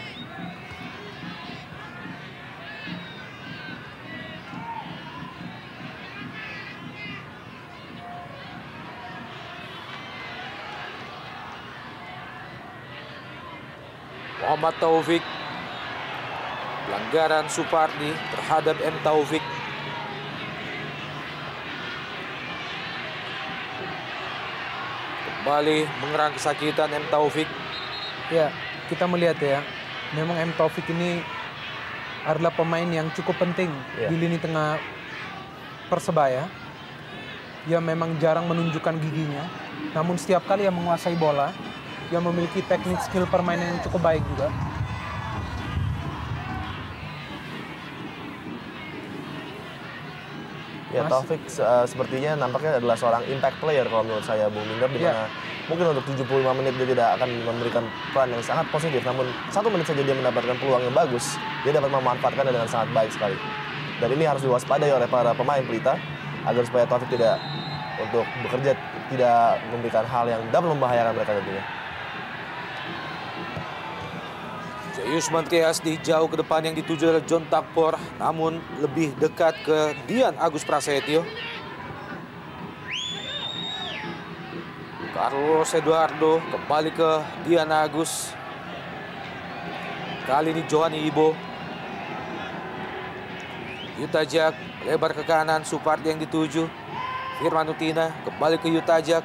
Speaker 1: Muhammad Taufik. Pelanggaran Supardi terhadap M. Taufik. Kembali mengerang kesakitan M. Taufik.
Speaker 3: Ya, kita melihat ya, memang M. Taufik ini adalah pemain yang cukup penting di lini tengah Persebaya. Ia memang jarang menunjukkan giginya, namun setiap kali ia menguasai bola, ia memiliki teknik skill permainan yang cukup baik juga.
Speaker 2: Ya, Taufik sepertinya nampaknya adalah seorang impact player kalau menurut saya, Bung Minder, di mana mungkin untuk 75 menit dia tidak akan memberikan peran yang sangat positif, namun 1 menit saja dia mendapatkan peluang yang bagus, dia dapat memanfaatkannya dengan sangat baik sekali. Dan ini harus diwaspadai oleh para pemain Pelita agar supaya Taufik tidak untuk bekerja tidak memberikan hal yang dapat membahayakan mereka tentunya.
Speaker 1: Yusman Triasdi jauh ke depan, yang dituju adalah John Takpor, namun lebih dekat ke Dian Agus Prasetyo. Carlos Eduardo kembali ke Dian Agus. Kali ini Johani Ibo. Yutajak lebar ke kanan, Supardi yang dituju. Firman Utina kembali ke Yutajak.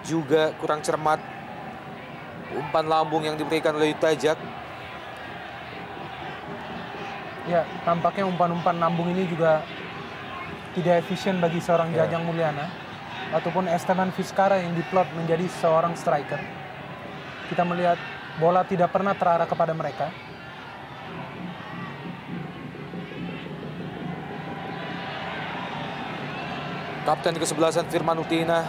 Speaker 1: Juga kurang cermat umpan lambung yang diberikan oleh Yutajak.
Speaker 3: Ya, tampaknya umpan-umpan lambung ini juga tidak efisien bagi seorang Jajang Mulyana ataupun Esteban Vizcara yang diplot menjadi seorang striker. Kita melihat bola tidak pernah terarah kepada mereka.
Speaker 1: Kapten kesebelasan Firman Utina,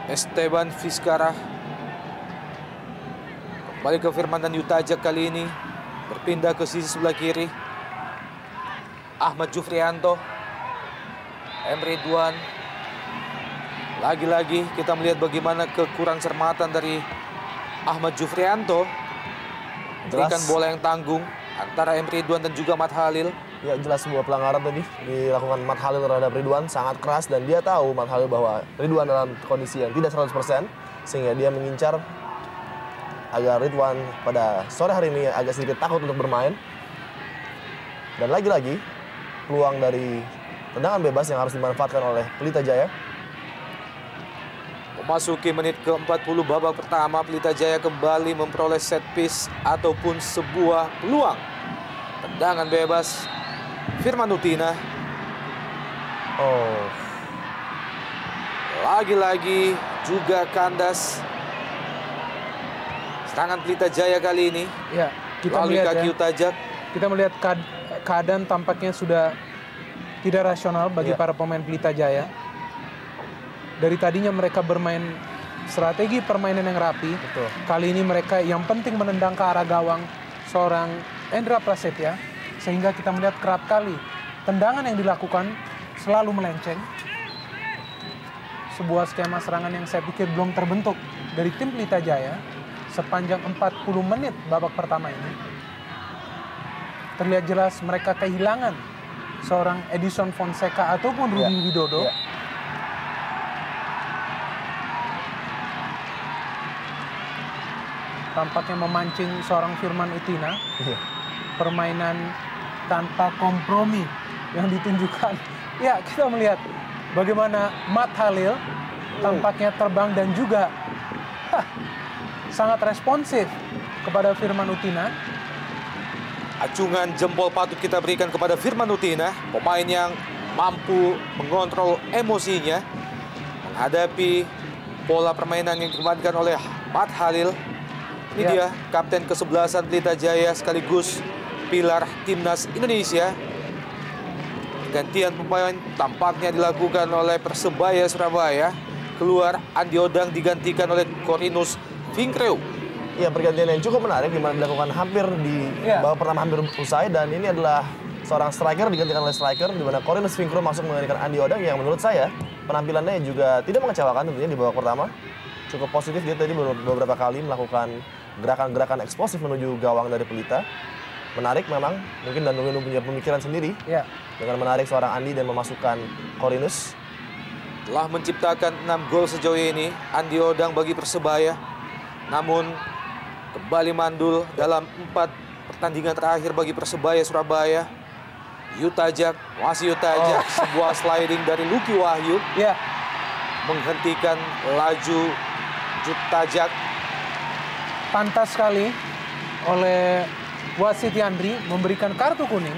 Speaker 1: Esteban Vizcara. Kembali ke Firman dan Yutajak kali ini. Berpindah ke sisi sebelah kiri. Ahmad Jufrianto. M. Ridwan. Lagi-lagi kita melihat bagaimana kekurang cermatan dari Ahmad Jufrianto. Berikan bola yang tanggung antara M. Ridwan dan juga Mat Halil.
Speaker 2: Ya, jelas sebuah pelanggaran tadi dilakukan Mat Halil terhadap Ridwan, sangat keras, dan dia tahu Mat Halil bahwa Ridwan dalam kondisi yang tidak 100%, sehingga dia mengincar agar Ridwan pada sore hari ini agak sedikit takut untuk bermain. Dan lagi-lagi peluang dari tendangan bebas yang harus dimanfaatkan oleh Pelita Jaya.
Speaker 1: Memasuki menit ke-40 babak pertama, Pelita Jaya kembali memperoleh set piece ataupun sebuah peluang tendangan bebas. Firman Utina. Lagi-lagi juga kandas serangan Pelita Jaya kali ini.
Speaker 3: Ya, kita
Speaker 1: melalui
Speaker 3: melihat
Speaker 1: kaki Utajak.
Speaker 3: Kita melihat keadaan tampaknya sudah tidak rasional bagi para pemain Pelita Jaya. Dari tadinya mereka bermain strategi permainan yang rapi.
Speaker 2: Betul.
Speaker 3: Kali ini mereka yang penting menendang ke arah gawang seorang Endra Prasetya. Sehingga kita melihat kerap kali tendangan yang dilakukan selalu melenceng. Sebuah skema serangan yang saya pikir belum terbentuk dari tim Pelita Jaya sepanjang 40 menit babak pertama ini. Terlihat jelas mereka kehilangan seorang Edison Fonseca ataupun Rudi Widodo. Tampaknya memancing seorang Firman Utina. Permainan tanpa kompromi yang ditunjukkan. Ya, kita melihat bagaimana Matt Halil tampaknya terbang dan juga sangat responsif kepada Firman Utina.
Speaker 1: Acungan jempol patut kita berikan kepada Firman Utina, pemain yang mampu mengontrol emosinya menghadapi pola permainan yang dimainkan oleh Matt Halil. Ini dia kapten ke-11 Pelita Jaya sekaligus pilar timnas Indonesia. Gantian pemain tampaknya dilakukan oleh Persebaya Surabaya. Keluar Andi Odang digantikan oleh Corinus Vinkreu.
Speaker 2: Ya, pergantian yang cukup menarik di mana dilakukan hampir di babak pertama hampir usai, dan ini adalah seorang striker digantikan oleh striker di mana Corinus Vinkreu masuk menggantikan Andi Odang yang menurut saya penampilannya juga tidak mengecewakan tentunya di babak pertama. Cukup positif, dia tadi beberapa kali melakukan gerakan-gerakan eksplosif menuju gawang dari Pelita. Menarik memang, mungkin Danurino punya pemikiran sendiri dengan menarik seorang Andi dan memasukkan Corinus.
Speaker 1: Telah menciptakan 6 gol sejauh ini Andi Odang bagi Persebaya. Namun kembali mandul dalam 4 pertandingan terakhir bagi Persebaya Surabaya. Utajak, masih Utajak, sebuah sliding dari Lucky Wahyu menghentikan laju Utajak.
Speaker 3: Pantas sekali oleh wasit Yandri memberikan kartu kuning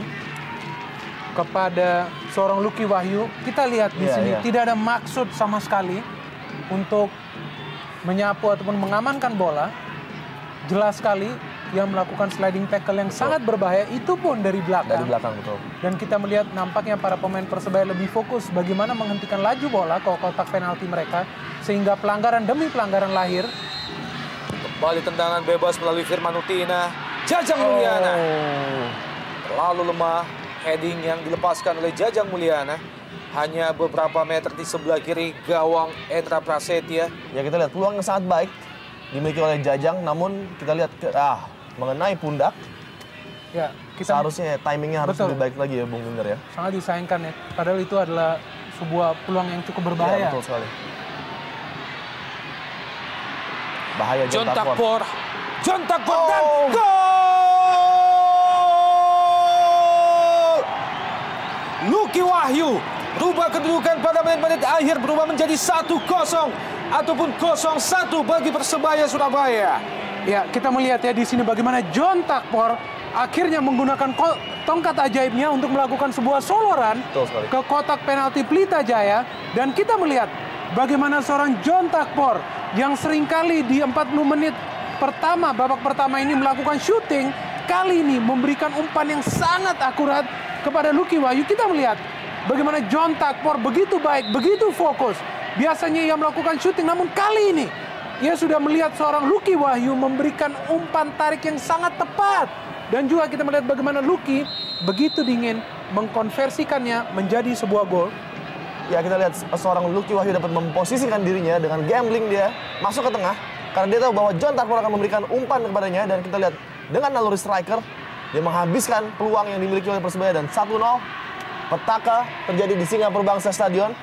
Speaker 3: kepada seorang Lucky Wahyu. Kita lihat di sini tidak ada maksud sama sekali untuk menyapu ataupun mengamankan bola. Jelas sekali yang melakukan sliding tackle yang sangat berbahaya, itu pun dari belakang.
Speaker 2: Dari belakang, betul.
Speaker 3: Dan kita melihat nampaknya para pemain Persebaya lebih fokus bagaimana menghentikan laju bola ke kotak penalti mereka, sehingga pelanggaran demi pelanggaran lahir.
Speaker 1: Kembali tendangan bebas melalui Firman Utina. Jajang Mulyana. Terlalu lemah heading yang dilepaskan oleh Jajang Mulyana. Hanya beberapa meter di sebelah kiri gawang Endra Prasetya.
Speaker 2: Ya, kita lihat peluang yang sangat baik dimiliki oleh Jajang, namun kita lihat mengenai pundak.
Speaker 3: Ya, kita
Speaker 2: seharusnya timingnya harus lebih baik lagi ya, Bung Binder ya.
Speaker 3: Sangat disayangkan ya, padahal itu adalah sebuah peluang yang cukup berbahaya.
Speaker 2: Ya, betul sekali. Bahaya
Speaker 1: John Takpor. John Takpor dan gol! Lucky Wahyu berubah kedudukan pada menit-menit akhir, berubah menjadi 1-0 ataupun 0-1 bagi Persebaya Surabaya.
Speaker 3: Ya, kita melihat ya di sini bagaimana John Takpor akhirnya menggunakan tongkat ajaibnya untuk melakukan sebuah soloran ke kotak penalti Pelita Jaya, dan kita melihat bagaimana seorang John Takpor yang seringkali di 40 menit pertama, babak pertama ini melakukan syuting, kali ini memberikan umpan yang sangat akurat kepada Lucky Wahyu. Kita melihat bagaimana John Takpor begitu baik, begitu fokus. Biasanya ia melakukan syuting, namun kali ini ia sudah melihat seorang Lucky Wahyu memberikan umpan tarik yang sangat tepat. Dan juga kita melihat bagaimana Lucky begitu dingin mengkonversikannya menjadi sebuah gol.
Speaker 2: Ya, kita lihat seorang Lucky Wahyu dapat memposisikan dirinya dengan gambling, dia masuk ke tengah karena dia tahu bahwa John Takpor akan memberikan umpan kepadanya, dan kita lihat dengan naluri striker dia menghabiskan peluang yang dimiliki oleh Persebaya, dan 1-0 petaka terjadi di Singapura Bangsa Stadion.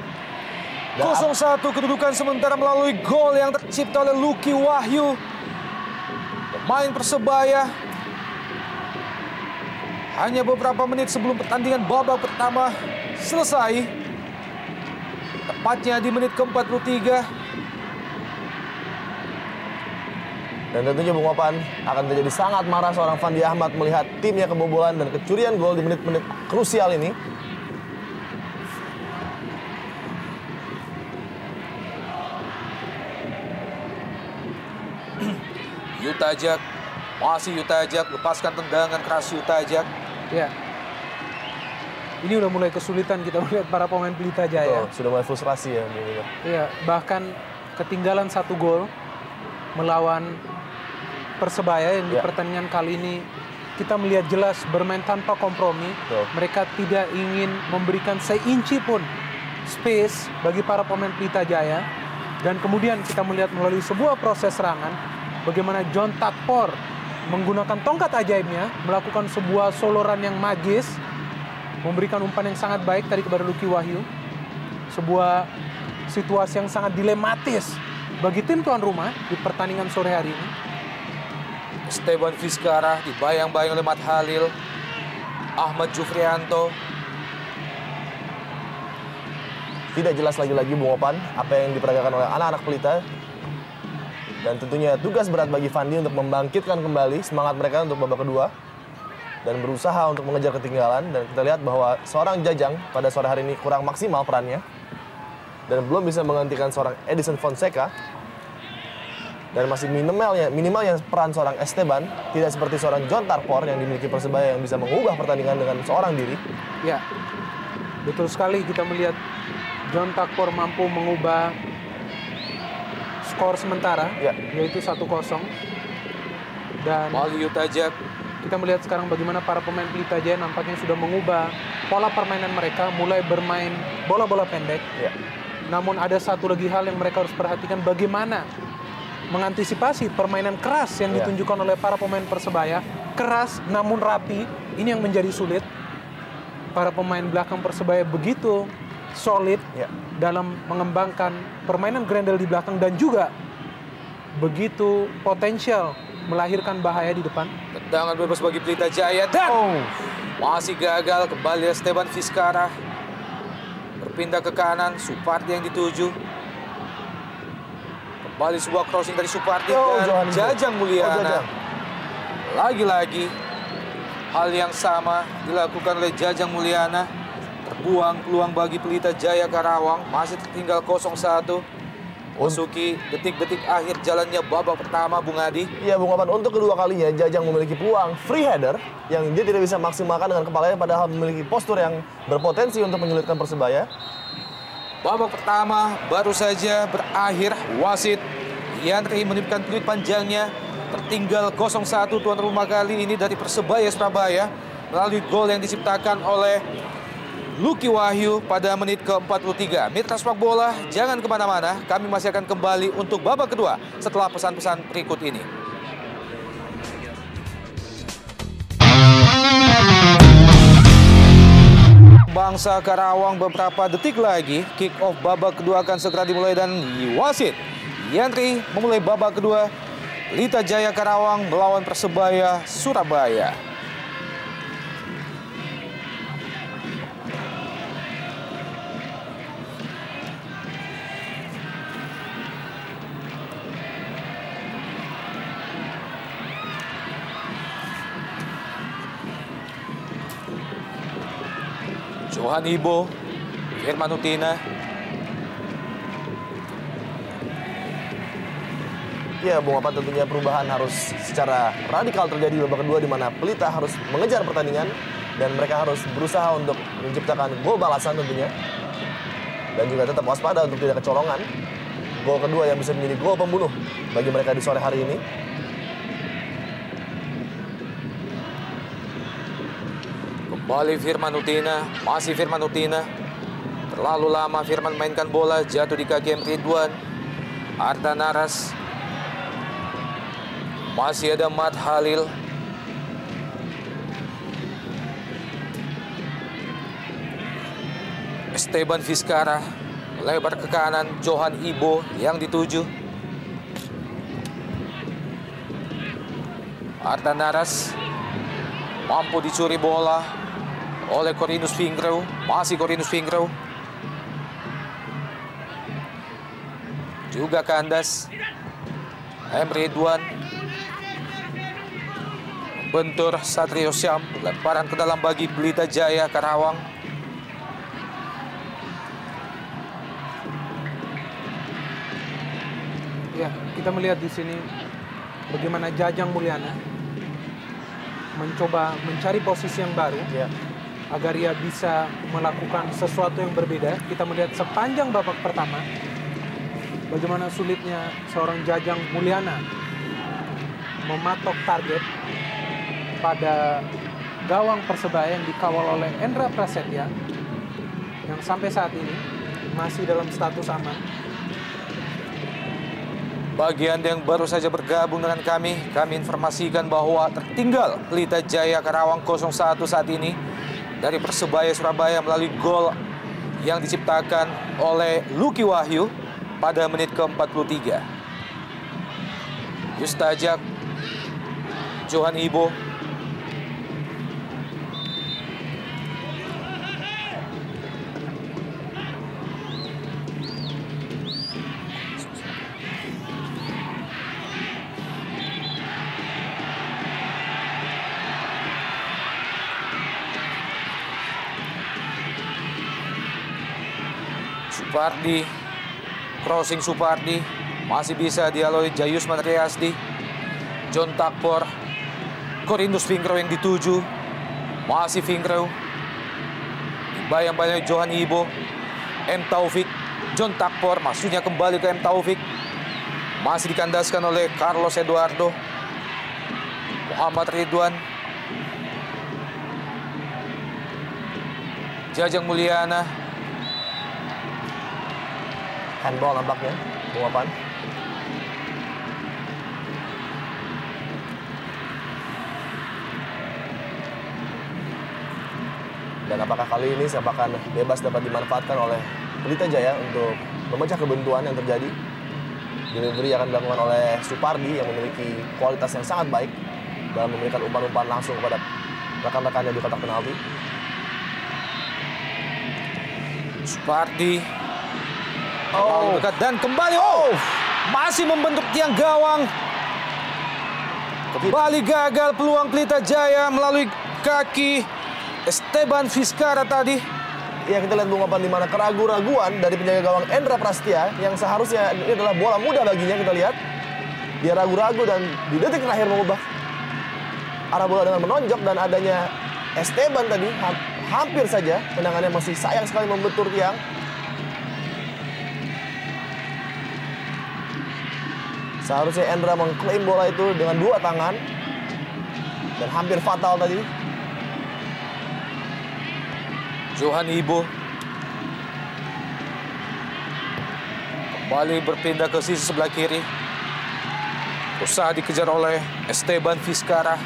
Speaker 1: 0-1 kedudukan sementara melalui gol yang tercipta oleh Lucky Wahyu, pemain Persebaya. Hanya beberapa menit sebelum pertandingan babak pertama selesai, tepatnya di menit ke-43.
Speaker 2: Dan tentunya Bung Wapan akan menjadi sangat marah seorang Fandi Ahmad melihat timnya kebobolan dan kecurian gol di menit-menit krusial ini.
Speaker 1: Yutajak, masih Yutajak, lepaskan tendangan keras Yutajak.
Speaker 3: Ya. Ini udah mulai kesulitan kita melihat para pemain Pelita Jaya.
Speaker 2: Sudah mulai frustrasi ya.
Speaker 3: Iya, bahkan ketinggalan 1 gol melawan Persebaya yang di pertandingan kali ini kita melihat jelas bermain tanpa kompromi. Mereka tidak ingin memberikan seinci pun space bagi para pemain Pelita Jaya. Dan kemudian kita melihat melalui sebuah proses serangan bagaimana John Takpor menggunakan tongkat ajaibnya melakukan sebuah soloran yang magis, memberikan umpan yang sangat baik tadi kepada Lucky Wahyu. Sebuah situasi yang sangat dilematis bagi tim tuan rumah di pertandingan sore hari ini.
Speaker 1: Esteban Vizcara dibayang-bayang oleh Mat Halil. Ahmad Jufrianto.
Speaker 2: Tidak jelas lagi-lagi Bung Opan apa yang diperagakan oleh anak-anak Pelita. Dan tentunya tugas berat bagi Fandi untuk membangkitkan kembali semangat mereka untuk babak kedua. Dan berusaha untuk mengejar ketinggalan. Dan kita lihat bahwa seorang Jajang pada sore hari ini kurang maksimal perannya. Dan belum bisa menggantikan seorang Edison Fonseca. Dan masih minimalnya peran seorang Esteban. Tidak seperti seorang John Takpor yang dimiliki Persebaya yang bisa mengubah pertandingan dengan seorang diri.
Speaker 3: Ya, betul sekali kita melihat John Takpor mampu mengubah skor sementara, yaitu 1-0. Dan
Speaker 1: Mali Yutajak.
Speaker 3: Kita melihat sekarang bagaimana para pemain Pelita Jaya nampaknya sudah mengubah pola permainan mereka, mulai bermain bola-bola pendek. Namun ada satu lagi hal yang mereka harus perhatikan, bagaimana mengantisipasi permainan keras yang ditunjukkan oleh para pemain Persebaya. Keras namun rapi, ini yang menjadi sulit. Para pemain belakang Persebaya begitu solid dalam mengembangkan permainan Grendel di belakang dan juga begitu potensial melahirkan bahaya di depan.
Speaker 1: Tendangan bebas bagi Pelita Jaya dan masih gagal. Kembali Esteban Vizcara. Berpindah ke kanan, Supardi yang dituju. Kembali sebuah crossing dari Supardi dan Jajang Mulyana. Lagi-lagi hal yang sama dilakukan oleh Jajang Mulyana. Terbuang peluang bagi Pelita Jaya Karawang. Masih tertinggal 0-1. Masuki detik-detik akhir jalannya babak pertama, Bung Adi.
Speaker 2: Iya, Bung Opan, untuk kedua kalinya Jajang memiliki peluang free header yang dia tidak bisa maksimalkan dengan kepalanya, padahal memiliki postur yang berpotensi untuk menyulitkan Persebaya.
Speaker 1: Babak pertama baru saja berakhir. Wasit Yandri menitipkan peluit panjangnya. Tertinggal 0-1 tuan rumah kali ini dari Persebaya Surabaya melalui gol yang diciptakan oleh Lucky Wahyu pada menit ke-43. Mitra Sepak Bola, jangan kemana-mana. Kami masih akan kembali untuk babak kedua setelah pesan-pesan berikut ini. Bangsa Karawang beberapa detik lagi. Kick off babak kedua akan segera dimulai dan wasit Yandri memulai babak kedua. Pelita Jaya Karawang melawan Persebaya Surabaya. Johan Ibo, Firman Utina.
Speaker 2: Ya, Bung Opan, tentunya perubahan harus secara radikal terjadi di babak kedua, di mana Pelita harus mengejar pertandingan dan mereka harus berusaha untuk menciptakan gol balasan tentunya. Dan juga tetap waspada untuk tidak kecolongan. Gol kedua yang bisa menjadi gol pembunuh bagi mereka di sore hari ini.
Speaker 1: Kembali Firman Utina, masih Firman Utina. Terlalu lama Firman mainkan bola, jatuh di kaki M. Ridwan. Arta Naras. Masih ada Mat Halil. Esteban Vizcara. Lebar ke kanan, Johan Ibo yang dituju. Arta Naras. Mampu dicuri bola oleh Corinus Fingrau. Masih Corinus Fingrau. Juga kandas M. Ridwan. Bentur Satrio Syam. Lemparan ke dalam bagi Pelita Jaya Karawang.
Speaker 3: Ya, kita melihat di sini bagaimana Jajang Mulyana mencoba mencari posisi yang baru agar ia bisa melakukan sesuatu yang berbeda. Kita melihat sepanjang babak pertama bagaimana sulitnya seorang Jajang Mulyana mematok target pada gawang Persebaya yang dikawal oleh Endra Prasetya yang sampai saat ini masih dalam status aman.
Speaker 1: Bagi Anda yang baru saja bergabung dengan kami informasikan bahwa tertinggal Pelita Jaya Karawang 0-1 saat ini dari Persebaya Surabaya melalui gol yang diciptakan oleh Lucky Wahyu pada menit ke-43. Yustajak, Johan Ibo, Supardi, crossing Supardi, masih bisa dilalui Jayus Matriasdi, John Takpor, Corindus Fingro yang dituju, masih Fingro, bayang-bayang Johan Ibo, M. Taufik, John Takpor, maksudnya kembali ke M. Taufik, masih dikandaskan oleh Carlos Eduardo, Muhammad Ridwan, Jajang Mulyana,
Speaker 2: handball nampaknya, Bung Apan. Dan apakah kali ini sepakan bebas dapat dimanfaatkan oleh Pelita Jaya untuk memecah kebuntuan yang terjadi? Delivery akan dilakukan oleh Supardi yang memiliki kualitas yang sangat baik dalam memberikan umpan-umpan langsung kepada rekan-rekannya di kotak penalti.
Speaker 1: Supardi dekat dan kembali masih membentuk tiang gawang. Kembali gagal peluang Pelita Jaya melalui kaki Esteban Vizcara tadi.
Speaker 2: Ya, kita lihat Bung Apan di mana keraguan-raguan dari penjaga gawang Endra Prasetya yang seharusnya ini adalah bola mudah baginya. Kita lihat dia ragu-ragu dan di detik terakhir mengubah arah bola dengan menonjok, dan adanya Esteban tadi hampir saja tendangannya masih sayang sekali membentur tiang. Seharusnya Endra mengklaim bola itu dengan dua tangan dan hampir fatal tadi.
Speaker 1: Johan Ibo kembali berpindah ke sisi sebelah kiri. Usaha dikejar oleh Esteban Vizcara.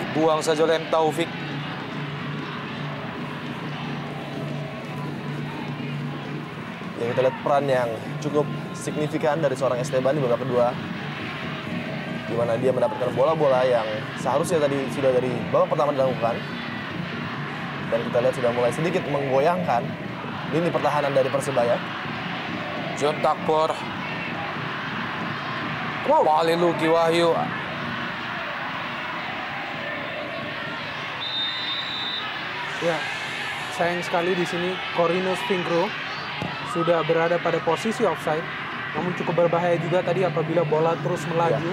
Speaker 1: Dibuang saja oleh M. Taufik.
Speaker 2: Ya, kita lihat peran yang cukup signifikan dari seorang Esteban di babak kedua, di mana dia mendapatkan bola-bola yang seharusnya tadi sudah dari babak pertama dilakukan, dan kita lihat sudah mulai sedikit menggoyangkan lini pertahanan dari Persebaya.
Speaker 1: John Takpor, kembali Lucky Wahyu.
Speaker 3: Ya, sayang sekali di sini Corindus Fingro sudah berada pada posisi offside, namun cukup berbahaya juga tadi apabila bola terus melaju.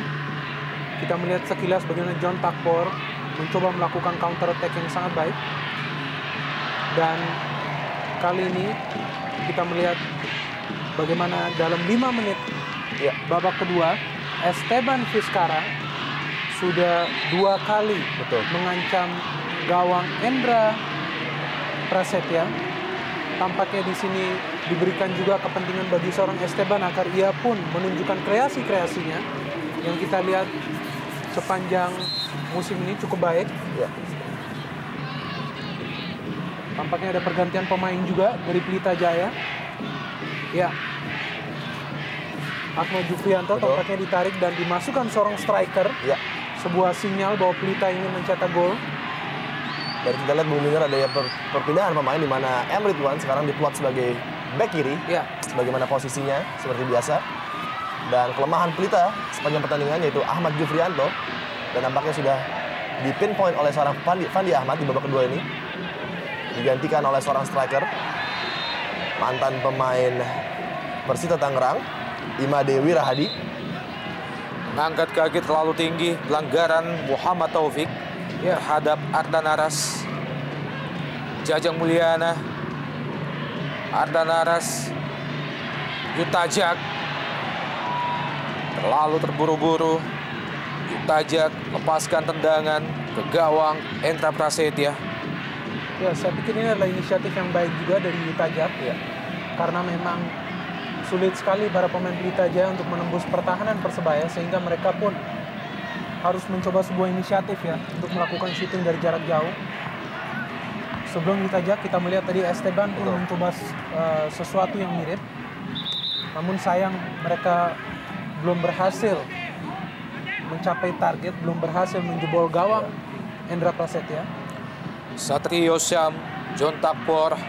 Speaker 3: Kita melihat sekilas bagaimana John Takpor mencoba melakukan counter attack yang sangat baik. Dan kali ini kita melihat bagaimana dalam 5 menit babak kedua Esteban Vizcara sudah 2 kali mengancam gawang Endra Prasetya. Tampaknya di sini diberikan juga kepentingan bagi seorang Esteban agar ia pun menunjukkan kreasi-kreasinya yang kita lihat sepanjang musim ini cukup baik. Tampaknya ada pergantian pemain juga dari Pelita Jaya. Ya, Atma Jufrianto tampaknya ditarik dan dimasukkan seorang striker. Sebuah sinyal bahwa Pelita ingin mencetak gol.
Speaker 2: Dan kita lihat Bung Minger ada perpindahan pemain di mana M. Ridwan sekarang diplot sebagai back kiri, sebagaimana posisinya seperti biasa. Dan kelemahan Pelita sepanjang pertandingan yaitu Ahmad Jufrianto, dan nampaknya sudah dipinpoint oleh seorang Fandi Ahmad di babak kedua ini, digantikan oleh seorang striker mantan pemain Persita Tangerang, Imade Wirahadi.
Speaker 1: Mengangkat kaki terlalu tinggi, pelanggaran Muhammad Taufik terhadap Ardan Aras. Jajang Mulyana, Ardan Aras, Yutajak. Terlalu terburu-buru. Yutajak lepaskan tendangan ke gawang Endra Prasetya.
Speaker 3: Ya, saya pikir ini adalah inisiatif yang baik juga dari Yutajak. Ya. Karena memang sulit sekali para pemain Pelita Jaya untuk menembus pertahanan Persebaya, sehingga mereka pun harus mencoba sebuah inisiatif ya untuk melakukan shooting dari jarak jauh. Sebelum Yutajak kita melihat tadi Esteban pun mencoba sesuatu yang mirip. Namun sayang mereka belum berhasil mencapai target, belum berhasil menjebol gawang Endra Prasetya.
Speaker 1: Satrio Syam, John Takpor,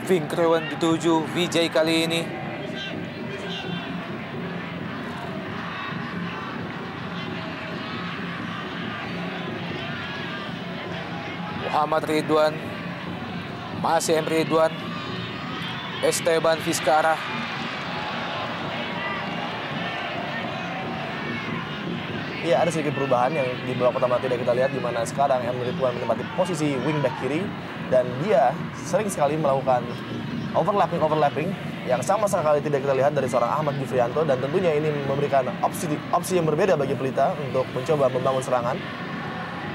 Speaker 1: Vingkrewan dituju Vijay kali ini. Muhammad Ridwan, masih M. Ridwan, Esteban Vizcara.
Speaker 2: Iya, ada sedikit perubahan yang di babak pertama tidak kita lihat, di mana sekarang M. Ridwan menempati posisi wingback kiri dan dia sering sekali melakukan overlapping yang sama sekali tidak kita lihat dari seorang Ahmad Gifrianto, dan tentunya ini memberikan opsi yang berbeda bagi Pelita untuk mencoba membangun serangan.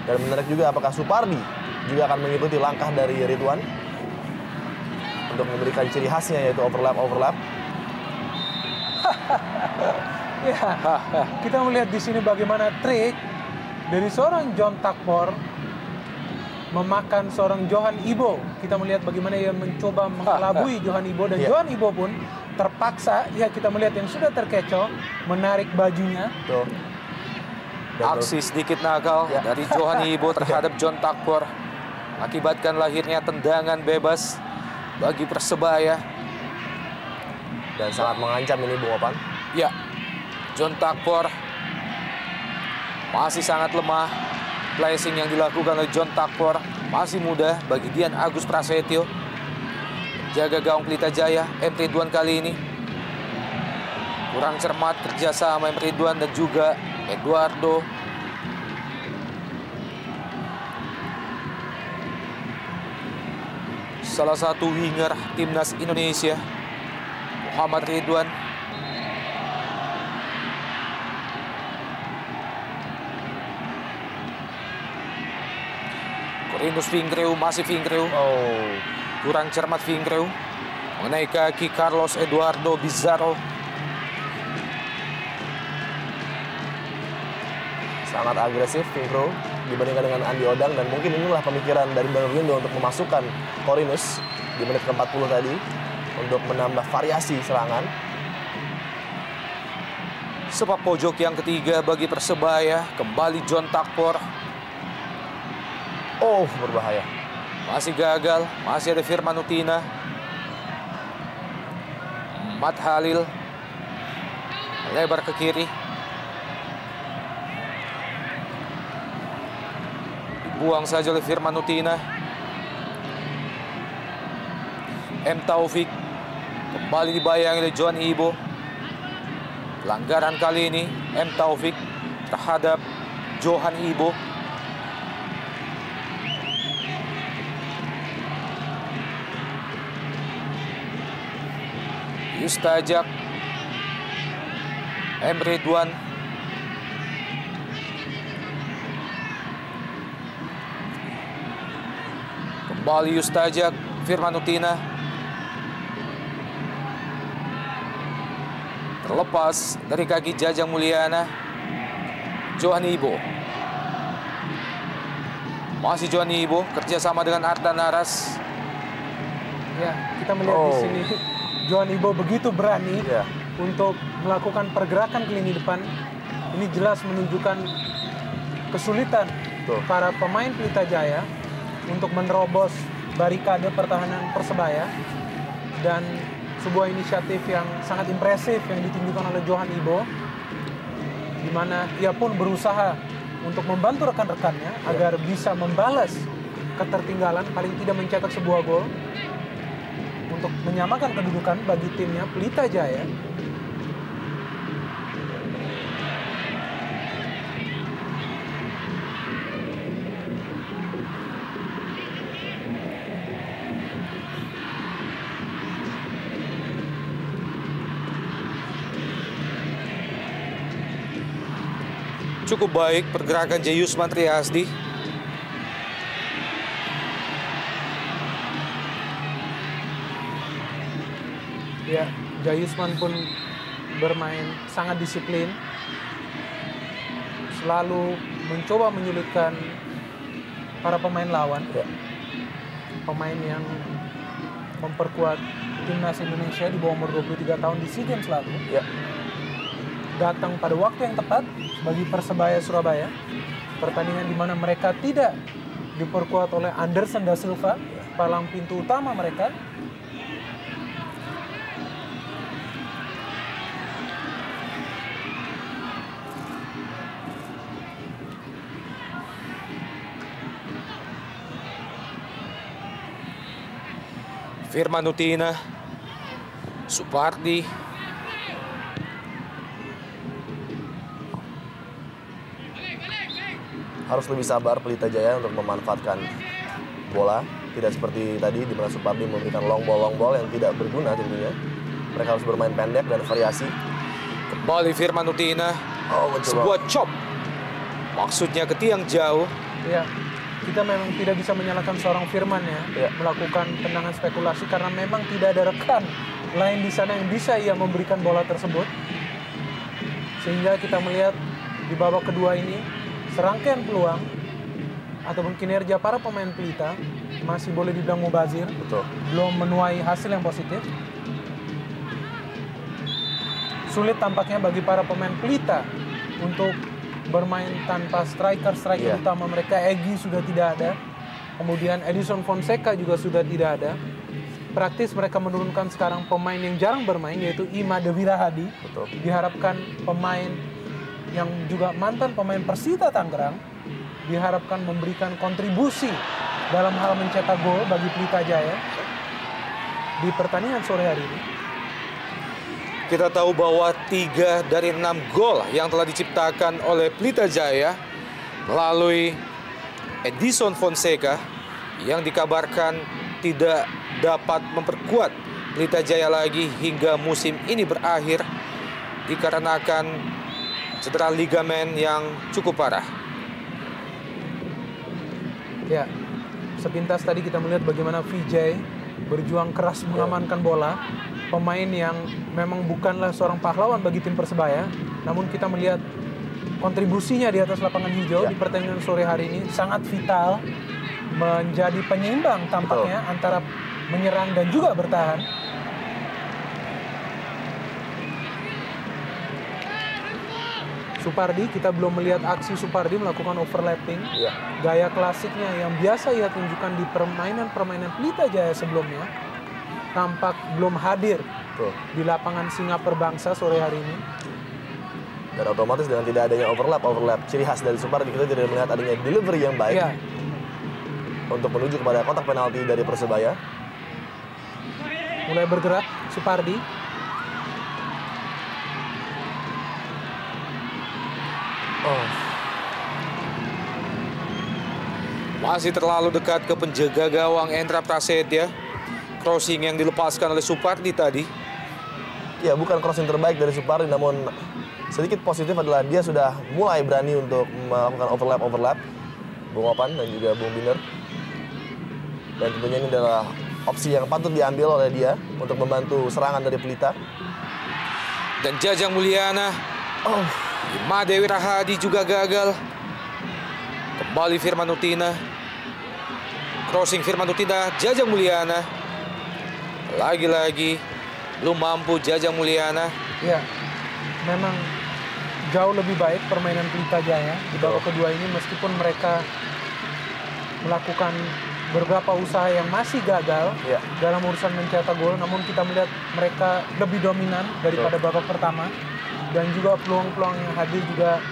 Speaker 2: Dan menarik juga apakah Supardi juga akan mengikuti langkah dari Ridwan untuk memberikan ciri khasnya, yaitu overlap.
Speaker 3: Ya, kita melihat di sini bagaimana trik dari seorang John Takpor memakan seorang Johan Ibo. Kita melihat bagaimana ia mencoba mengelabui Johan Ibo, dan Johan Ibo pun terpaksa, ya kita melihat yang sudah terkecoh, menarik bajunya.
Speaker 2: Tuh.
Speaker 1: Aksi sedikit nakal dari Johan Ibo terhadap John Takpor akibatkan lahirnya tendangan bebas bagi Persebaya.
Speaker 2: Dan sangat mengancam ini, Bung Opan.
Speaker 1: Ya, John Takpor masih sangat lemah. Placing yang dilakukan oleh John Takpor masih mudah bagi Dian Agus Prasetyo. Jaga gawang Pelita Jaya, M. Ridwan kali ini kurang cermat kerjasama M. Ridwan dan juga Eduardo. Salah satu winger timnas Indonesia, Muhammad Ridwan. Corinus Vingkreu, masih Vingkreu. Kurang cermat Vingkreu. Mengenai kaki Carlos Eduardo Bizarro.
Speaker 2: Sangat agresif Vingkreu dibandingkan dengan Andi Odang, dan mungkin inilah pemikiran dari Bang Rindo untuk memasukkan Corinus di menit ke-40 tadi untuk menambah variasi serangan.
Speaker 1: Sepak pojok yang ketiga bagi Persebaya, kembali John Takpor.
Speaker 2: Berbahaya.
Speaker 1: Masih gagal, masih ada Firman Utina. Mat Halil lebar ke kiri. Dibuang saja oleh Firman Utina. M. Taufik kembali dibayangi oleh Johan Ibo. Pelanggaran kali ini M. Taufik terhadap Johan Ibo. Yustajak, M. Ridwan. Kembali Yustajak, Firman Utina. Terlepas dari kaki Jajang Mulyana, Johan Ibo. Masih Johan Ibo kerjasama dengan Ardan Aras.
Speaker 3: Ya, kita melihat di sini Johan Ibo begitu berani untuk melakukan pergerakan ke lini depan. Ini jelas menunjukkan kesulitan para pemain Pelita Jaya untuk menerobos barikade pertahanan Persebaya, dan sebuah inisiatif yang sangat impresif yang ditunjukkan oleh Johan Ibo, di mana ia pun berusaha untuk membantu rekan-rekannya agar bisa membalas ketertinggalan, paling tidak mencetak sebuah gol untuk menyamakan kedudukan bagi timnya Pelita Jaya.
Speaker 1: Cukup baik pergerakan Jayusman Triasdi.
Speaker 3: Ya, Jayusman pun bermain sangat disiplin. Selalu mencoba menyulitkan para pemain lawan.
Speaker 2: Ya.
Speaker 3: Pemain yang memperkuat timnas Indonesia di bawah umur 23 tahun di SEA Games lalu.
Speaker 2: Ya.
Speaker 3: Datang pada waktu yang tepat bagi Persebaya Surabaya. Pertandingan di mana mereka tidak diperkuat oleh Anderson da Silva, palang pintu utama mereka.
Speaker 1: Firman Utina, Supardi,
Speaker 2: harus lebih sabar Pelita Jaya untuk memanfaatkan bola. Tidak seperti tadi di mana Supardi memberikan long ball yang tidak berguna tentunya. Mereka harus bermain pendek dan variasi.
Speaker 1: Kembali Firman Utina. Sebuah chop. Maksudnya ke tiang jauh.
Speaker 3: Ya, kita memang tidak bisa menyalahkan seorang Firman ya, melakukan tendangan spekulasi karena memang tidak ada rekan lain di sana yang bisa ia memberikan bola tersebut. Sehingga kita melihat di babak kedua ini serangkaian peluang ataupun kinerja para pemain Pelita masih boleh dibilang mubazir.
Speaker 2: Betul.
Speaker 3: Belum menuai hasil yang positif. Sulit tampaknya bagi para pemain Pelita untuk bermain tanpa striker utama mereka. Egy sudah tidak ada. Kemudian Edison Fonseca juga sudah tidak ada. Praktis mereka menurunkan sekarang pemain yang jarang bermain yaitu Ima Dewi Rahadi.
Speaker 2: Betul.
Speaker 3: Diharapkan pemain yang juga mantan pemain Persita Tangerang diharapkan memberikan kontribusi dalam hal mencetak gol bagi Pelita Jaya di pertandingan sore hari ini.
Speaker 1: Kita tahu bahwa 3 dari 6 gol yang telah diciptakan oleh Pelita Jaya melalui Edison Fonseca yang dikabarkan tidak dapat memperkuat Pelita Jaya lagi hingga musim ini berakhir dikarenakan cedera ligamen yang cukup parah.
Speaker 3: Ya, sepintas tadi kita melihat bagaimana Vijay berjuang keras mengamankan bola. Pemain yang memang bukanlah seorang pahlawan bagi tim Persebaya, namun kita melihat kontribusinya di atas lapangan hijau di pertandingan sore hari ini sangat vital, menjadi penyeimbang tampaknya antara menyerang dan juga bertahan. Supardi, kita belum melihat aksi Supardi melakukan overlapping. Gaya klasiknya yang biasa ia tunjukkan di permainan-permainan Pelita Jaya sebelumnya. Tampak belum hadir di lapangan Singa Perbangsa sore hari ini.
Speaker 2: Dan otomatis dengan tidak adanya overlap ciri khas dari Supardi, kita tidak melihat adanya delivery yang baik untuk menuju kepada kotak penalti dari Persebaya.
Speaker 3: Mulai bergerak Supardi.
Speaker 1: Masih terlalu dekat ke penjaga gawang Endra Prasetya. Crossing yang dilepaskan oleh Supardi tadi.
Speaker 2: Ya, bukan crossing terbaik dari Supardi, namun sedikit positif adalah dia sudah mulai berani untuk melakukan overlap. Bung Opan dan juga Bung Biner. Dan tentunya ini adalah opsi yang patut diambil oleh dia untuk membantu serangan dari Pelita.
Speaker 1: Dan Jajang Mulyana. Ima Dewi Rahadi juga gagal. Kembali Firman Utina. Crossing Firman Utina, Jajang Mulyana. Lagi-lagi belum mampu Jajang Mulyana.
Speaker 3: Ya, memang jauh lebih baik permainan Pelita Jaya di babak kedua ini meskipun mereka melakukan beberapa usaha yang masih gagal dalam urusan mencetak gol, namun kita melihat mereka lebih dominan daripada babak pertama. Dan juga peluang-peluang yang hadir juga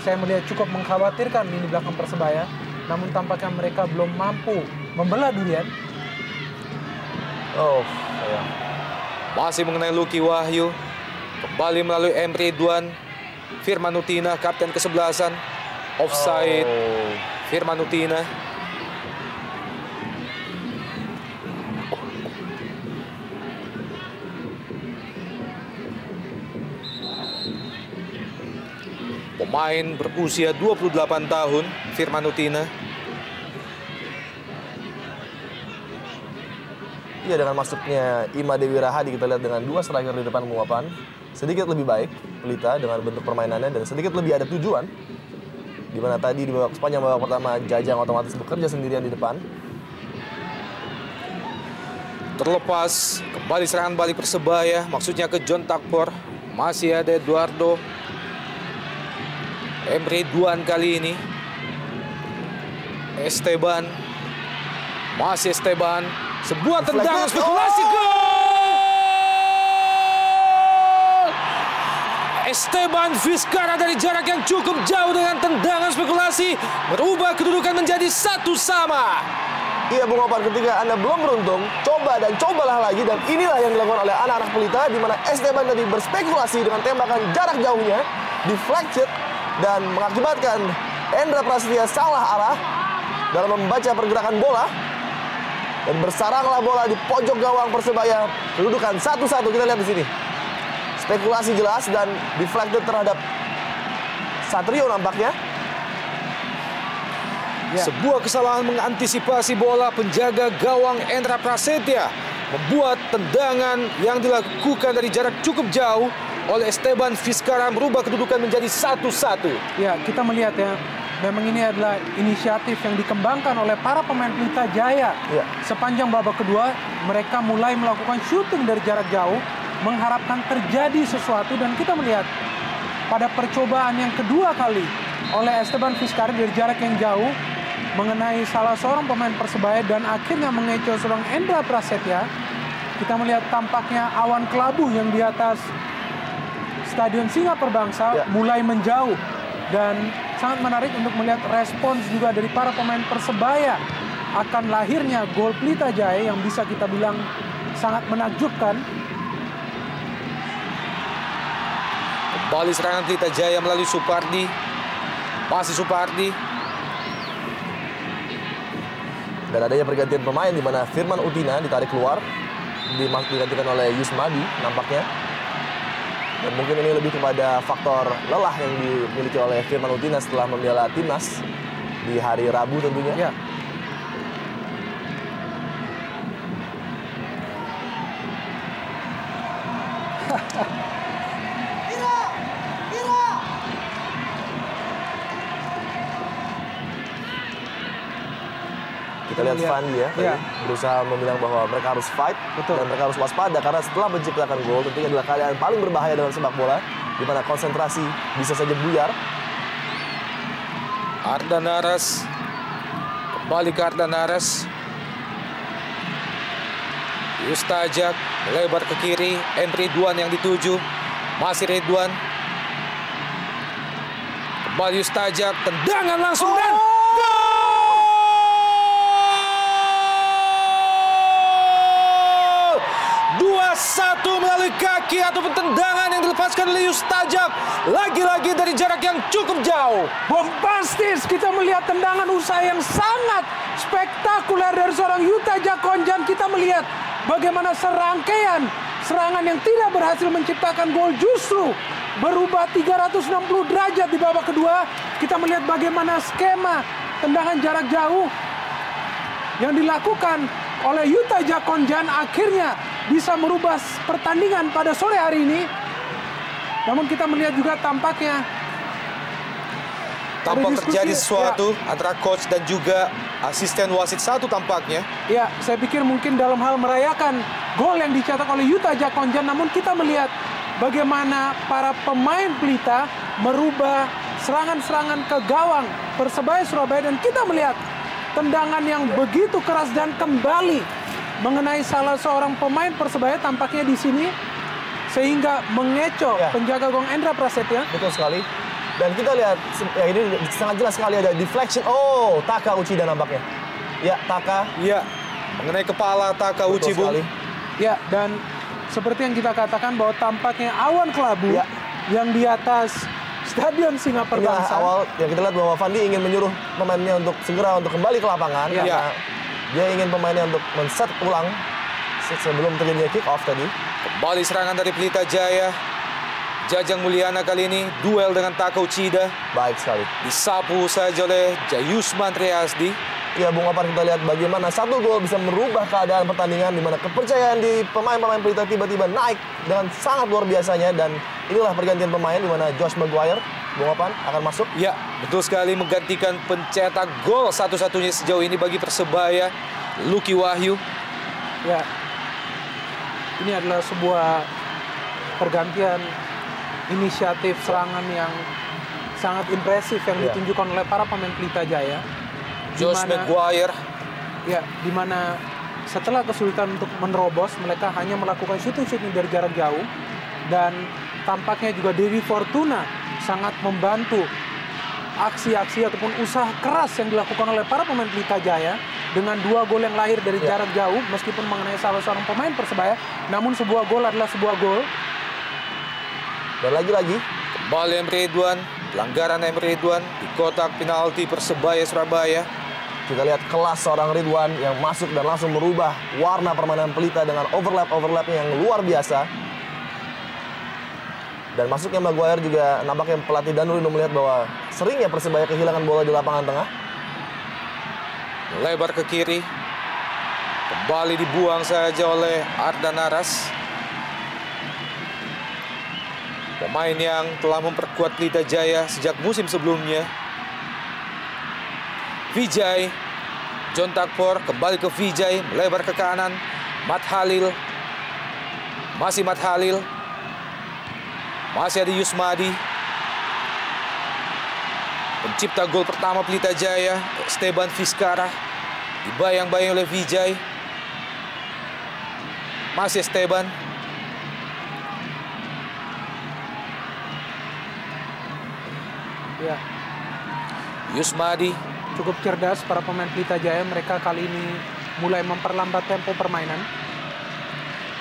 Speaker 3: saya melihat cukup mengkhawatirkan di belakang Persebaya. Namun tampaknya mereka belum mampu membelah durian.
Speaker 1: Masih mengenai Lucky Wahyu. Kembali melalui M. Ridwan. Firman Utina, kapten ke-11. Offside. Firman Utina. Pemain berusia 28 tahun, Firman Utina.
Speaker 2: Iya, dengan masuknya Ima Dewi Rahadi kita lihat dengan 2 striker di depan penguapan. Sedikit lebih baik Pelita dengan bentuk permainannya dan sedikit lebih ada tujuan. Di mana tadi di sepanjang babak pertama Jajang otomatis bekerja sendirian di depan.
Speaker 1: Terlepas, kembali serangan balik Persebaya, maksudnya ke John Takpor. Masih ada Eduardo. Emre Duan kali ini. Esteban. Masih Esteban. Sebuah tendangan spekulasi, gol! Esteban Vizcara dari jarak yang cukup jauh dengan tendangan spekulasi merubah kedudukan menjadi 1-1.
Speaker 2: Iya, Bung Opan, ketika Anda belum beruntung, coba dan cobalah lagi, dan inilah yang dilakukan oleh anak-anak Pelita, di mana Esteban tadi berspekulasi dengan tembakan jarak jauhnya, deflected, dan mengakibatkan Endra Prasetya salah arah dalam membaca pergerakan bola. Dan bersaranglah bola di pojok gawang Persebaya. Kedudukan 1-1, kita lihat di sini. Spekulasi jelas dan deflected terhadap Satrio nampaknya.
Speaker 1: Ya. Sebuah kesalahan mengantisipasi bola penjaga gawang Endra Prasetya membuat tendangan yang dilakukan dari jarak cukup jauh oleh Esteban Vizcara merubah kedudukan menjadi 1-1.
Speaker 3: Ya, kita melihat ya, memang ini adalah inisiatif yang dikembangkan oleh para pemain Pelita Jaya.
Speaker 2: Ya.
Speaker 3: Sepanjang babak kedua, mereka mulai melakukan syuting dari jarak jauh, mengharapkan terjadi sesuatu, dan kita melihat pada percobaan yang kedua kali oleh Esteban Vizcara dari jarak yang jauh mengenai salah seorang pemain Persebaya dan akhirnya mengecoh seorang Endra Prasetya. Kita melihat tampaknya awan kelabu yang di atas Stadion Singa Perbangsa mulai menjauh, dan sangat menarik untuk melihat respons juga dari para pemain Persebaya akan lahirnya gol Pelita Jaya yang bisa kita bilang sangat menakjubkan.
Speaker 1: Kembali serangan Pelita Jaya melalui Supardi. Masih Supardi.
Speaker 2: Dan adanya pergantian pemain di mana Firman Utina ditarik keluar, digantikan oleh Yusmadi nampaknya. Dan mungkin ini lebih kepada faktor lelah yang dimiliki oleh Firman Utina setelah membela timnas di hari Rabu tentunya.
Speaker 3: Ya.
Speaker 2: Kita lihat Fandi ya, berusaha membilang bahwa mereka harus fight.
Speaker 3: Betul.
Speaker 2: Dan mereka harus waspada karena setelah menciptakan gol tentunya adalah keadaan paling berbahaya dalam sepak bola, di mana konsentrasi bisa saja buyar.
Speaker 1: Ardan Aras. Kembali ke Ardan Aras. Yustajak melebar ke kiri. Emre Ridwan yang dituju. Masih Ridwan. Kembali Yustajak. Tendangan langsung dan gol! 2-1 melalui kaki ataupun tendangan yang dilepaskan oleh Yustajak. Lagi-lagi dari jarak yang cukup jauh.
Speaker 3: Bombastis, kita melihat tendangan usaha yang sangat spektakuler dari seorang Yustajak Konjan. Kita melihat bagaimana serangkaian serangan yang tidak berhasil menciptakan gol justru berubah 360 derajat di babak kedua. Kita melihat bagaimana skema tendangan jarak jauh yang dilakukan oleh Yustajak Konjan akhirnya bisa merubah pertandingan pada sore hari ini. Namun kita melihat juga tampaknya
Speaker 1: tampak terjadi sesuatu antara coach dan juga asisten wasit satu tampaknya.
Speaker 3: Ya, saya pikir mungkin dalam hal merayakan gol yang dicetak oleh Yustajak Konjan, namun kita melihat bagaimana para pemain Pelita merubah serangan-serangan ke gawang Persebaya Surabaya, dan kita melihat tendangan yang begitu keras dan kembali mengenai salah seorang pemain Persebaya tampaknya di sini sehingga mengecoh penjaga gawang Endra Prasetya.
Speaker 2: Betul sekali. Dan kita lihat ya, ini sangat jelas sekali ada deflection. Oh, Taka Uchida nampaknya. Ya, Taka.
Speaker 1: Iya, mengenai kepala Taka Uchi, Bung.
Speaker 3: Ya, dan seperti yang kita katakan bahwa tampaknya awan kelabu yang di atas Stadion Singa Perbangsa.
Speaker 2: Awal yang kita lihat bahwa Fandi ingin menyuruh pemainnya untuk segera untuk kembali ke lapangan. Karena dia ingin pemainnya untuk men-set ulang sebelum terjadinya kick off tadi.
Speaker 1: Kembali serangan dari Pelita Jaya. Jajang Mulyana kali ini duel dengan Tako Uchida.
Speaker 2: Baik sekali.
Speaker 1: Disapu saja oleh Jayusman Triasdi.
Speaker 2: Ya, Bung Opan, kita lihat bagaimana satu gol bisa merubah keadaan pertandingan, di mana kepercayaan di pemain-pemain Pelita tiba-tiba naik dengan sangat luar biasanya. Dan inilah pergantian pemain di mana Josh Maguire, Bung Opan, akan masuk.
Speaker 1: Ya, betul sekali, menggantikan pencetak gol satu-satunya sejauh ini bagi Persebaya, Lucky Wahyu.
Speaker 3: Ya, ini adalah sebuah pergantian inisiatif serangan yang sangat impresif yang ditunjukkan oleh para pemain Pelita Jaya.
Speaker 1: Josh Maguire.
Speaker 3: Ya, di mana setelah kesulitan untuk menerobos, mereka hanya melakukan shooting dari jarak jauh. Dan tampaknya juga Dewi Fortuna sangat membantu aksi-aksi ataupun usaha keras yang dilakukan oleh para pemain Pelita Jaya dengan 2 gol yang lahir dari jarak jauh, meskipun mengenai salah seorang pemain Persebaya, namun sebuah gol adalah sebuah gol.
Speaker 2: Dan lagi-lagi
Speaker 1: kembali Emre Ridwan, pelanggaran Emre Ridwan di kotak penalti Persebaya Surabaya.
Speaker 2: kita lihat kelas seorang Ridwan yang masuk dan langsung merubah warna permainan Pelita dengan overlap-overlapnya yang luar biasa. Dan masuknya Maguire juga nampaknya pelatih Danur melihat bahwa seringnya Persebaya kehilangan bola di lapangan tengah.
Speaker 1: Lebar ke kiri. Kembali dibuang saja oleh Ardan Aras. Pemain yang telah memperkuat Pelita Jaya sejak musim sebelumnya. Vijay. John Takpor kembali ke Vijay. Melebar ke kanan. Mat Halil. Masih Mat Halil. Masih ada Yusmadi. Pencipta gol pertama Pelita Jaya, Esteban Vizcara. Dibayang-bayang oleh Vijay. Masih Esteban.
Speaker 3: Ya,
Speaker 1: Yusmadi.
Speaker 3: cukup cerdas para pemain Pelita Jaya. Mereka kali ini mulai memperlambat tempo permainan.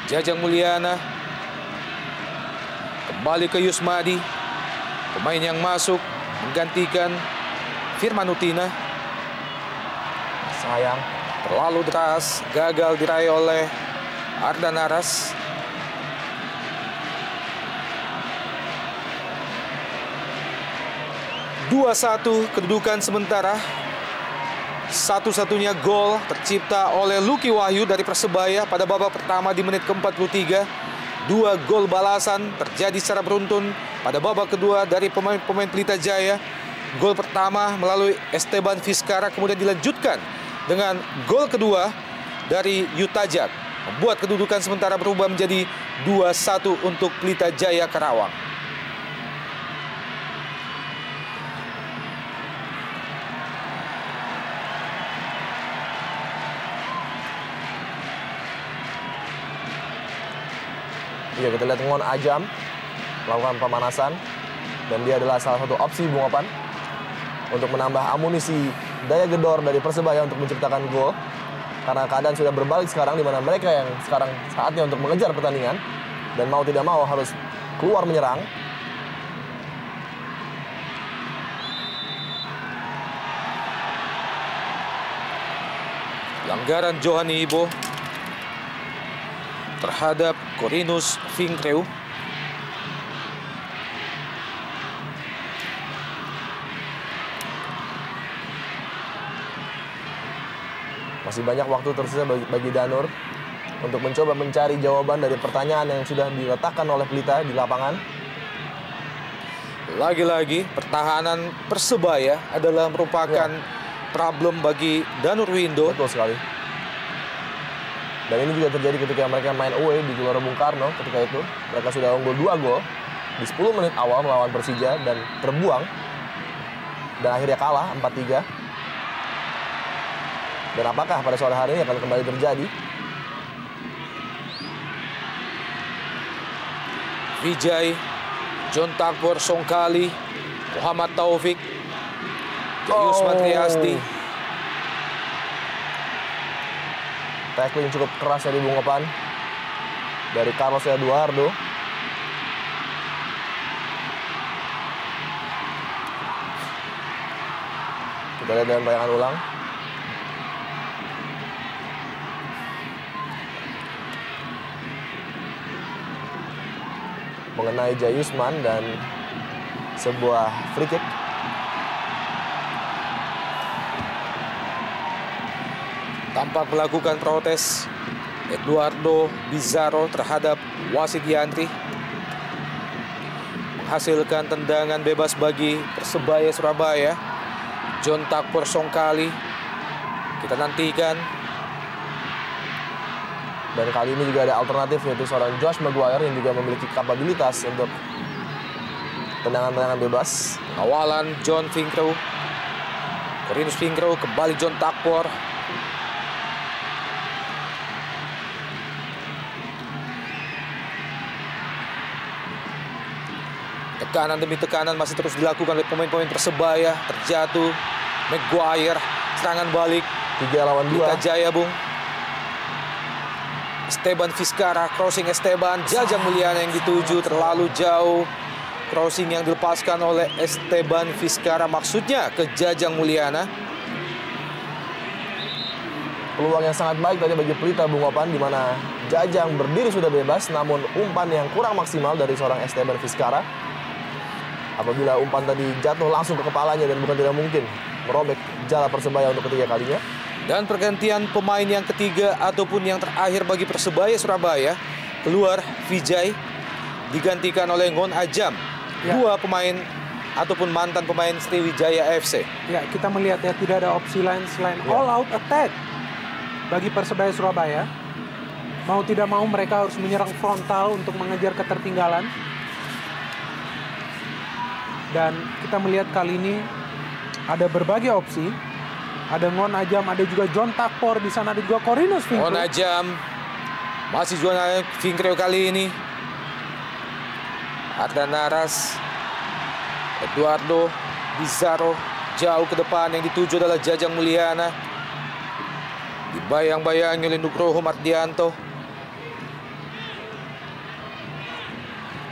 Speaker 1: Jajang Mulyana. Kembali ke Yusmadi. Pemain yang masuk menggantikan Firman Utina.
Speaker 2: Sayang.
Speaker 1: Terlalu deras, gagal diraih oleh Ardan Aras. Dua satu kedudukan sementara. Satu-satunya gol tercipta oleh Lucky Wahyu dari Persebaya pada babak pertama di menit ke-43. 2 gol balasan terjadi secara beruntun pada babak kedua dari pemain-pemain Pelita Jaya. Gol pertama melalui Esteban Vizcara kemudian dilanjutkan dengan gol kedua dari Yutajat, membuat kedudukan sementara berubah menjadi 2-1 untuk Pelita Jaya Karawang.
Speaker 2: Iya, kita lihat Ngon Ajam melakukan pemanasan. Dan dia adalah salah satu opsi Bung Opan untuk menambah amunisi daya gedor dari Persebaya untuk menciptakan gol. Karena keadaan sudah berbalik sekarang, di mana mereka yang sekarang saatnya untuk mengejar pertandingan. Dan mau tidak mau harus keluar menyerang.
Speaker 1: Pelanggaran Johani Ibo terhadap Corinus Vinkreu.
Speaker 2: Masih banyak waktu tersisa bagi Danur untuk mencoba mencari jawaban dari pertanyaan yang sudah diletakkan oleh Pelita di lapangan.
Speaker 1: Lagi-lagi pertahanan Persebaya adalah merupakan problem bagi Danur Windo.
Speaker 2: Betul sekali. Dan ini juga terjadi ketika mereka main away di Gelora Bung Karno. Ketika itu mereka sudah unggul 2 gol di 10 menit awal melawan Persija dan terbuang. Dan akhirnya kalah 4-3. Dan apakah pada sore hari ini akan kembali terjadi?
Speaker 1: Vijay, John Takpor, Songkali, Muhammad Taufik, Jayusman Triasdi.
Speaker 2: Tackling cukup keras dari Bung Opan dari Carlos Eduardo. Kita lihat dalam tayangan ulang. mengenai Jai Yusman dan sebuah free kick.
Speaker 1: Tampak melakukan protes Eduardo Bizarro terhadap wasit Yantri. Menghasilkan tendangan bebas bagi Persebaya Surabaya. John Takpor Songkali. Kita nantikan.
Speaker 2: Dan kali ini juga ada alternatif, yaitu seorang Josh Maguire yang juga memiliki kapabilitas untuk tendangan-tendangan bebas.
Speaker 1: Awalan John Finkrew. Corinus Finkrew, kembali John Takpor. Tekanan demi tekanan masih terus dilakukan oleh pemain-pemain Persebaya. Terjatuh Maguire, serangan balik
Speaker 2: 3 lawan 2.
Speaker 1: Pelita Jaya, Bung. Esteban Vizcara, crossing Esteban, Jajang Mulyana yang dituju terlalu jauh. Crossing yang dilepaskan oleh Esteban Vizcara, maksudnya ke Jajang Mulyana.
Speaker 2: Peluang yang sangat baik tadi bagi Pelita, Bung Opan, di mana Jajang berdiri sudah bebas, namun umpan yang kurang maksimal dari seorang Esteban Vizcara. Apabila umpan tadi jatuh langsung ke kepalanya dan bukan tidak mungkin merobek jala Persebaya untuk ketiga kalinya.
Speaker 1: Dan pergantian pemain yang ketiga ataupun yang terakhir bagi Persebaya Surabaya. Keluar Vijay, digantikan oleh Ngon Ajam.
Speaker 3: Ya.
Speaker 1: 2 pemain ataupun mantan pemain Sriwijaya FC.
Speaker 3: Ya, kita melihat ya tidak ada opsi lain selain all out attack bagi Persebaya Surabaya. Mau tidak mau mereka harus menyerang frontal untuk mengejar ketertinggalan. Dan kita melihat kali ini ada berbagai opsi. Ada Ngon Ajam, ada juga John Takpor, di sana ada juga Corinus Finkrew.
Speaker 1: Ngon Ajam, masih John Finkrew kali ini. Ardan Naras, Eduardo Bizarro, jauh ke depan, yang dituju adalah Jajang Mulyana. Dibayang-bayangi oleh Nugroho Mardianto.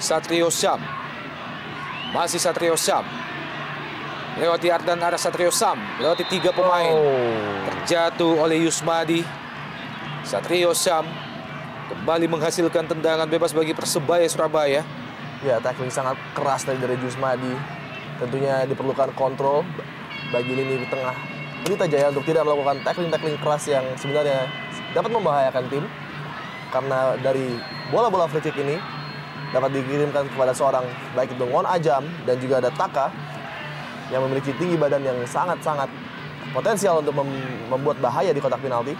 Speaker 1: Satrio Syam, masih Satrio Syam. Lewati Ardan Naras, Satrio Syam, lewati 3 pemain. Terjatuh oleh Yusmadi. Satrio Syam kembali menghasilkan tendangan bebas bagi Persebaya Surabaya.
Speaker 2: Ya, tackling sangat keras tadi dari Yusmadi. Tentunya diperlukan kontrol bagi lini tengah Pelita Jaya untuk tidak melakukan tackling-tackling keras yang sebenarnya dapat membahayakan tim. Karena dari bola-bola free kick ini dapat dikirimkan kepada seorang, baik itu Ngon Ajam dan juga ada Taka, yang memiliki tinggi badan yang sangat-sangat potensial untuk membuat bahaya di kotak penalti.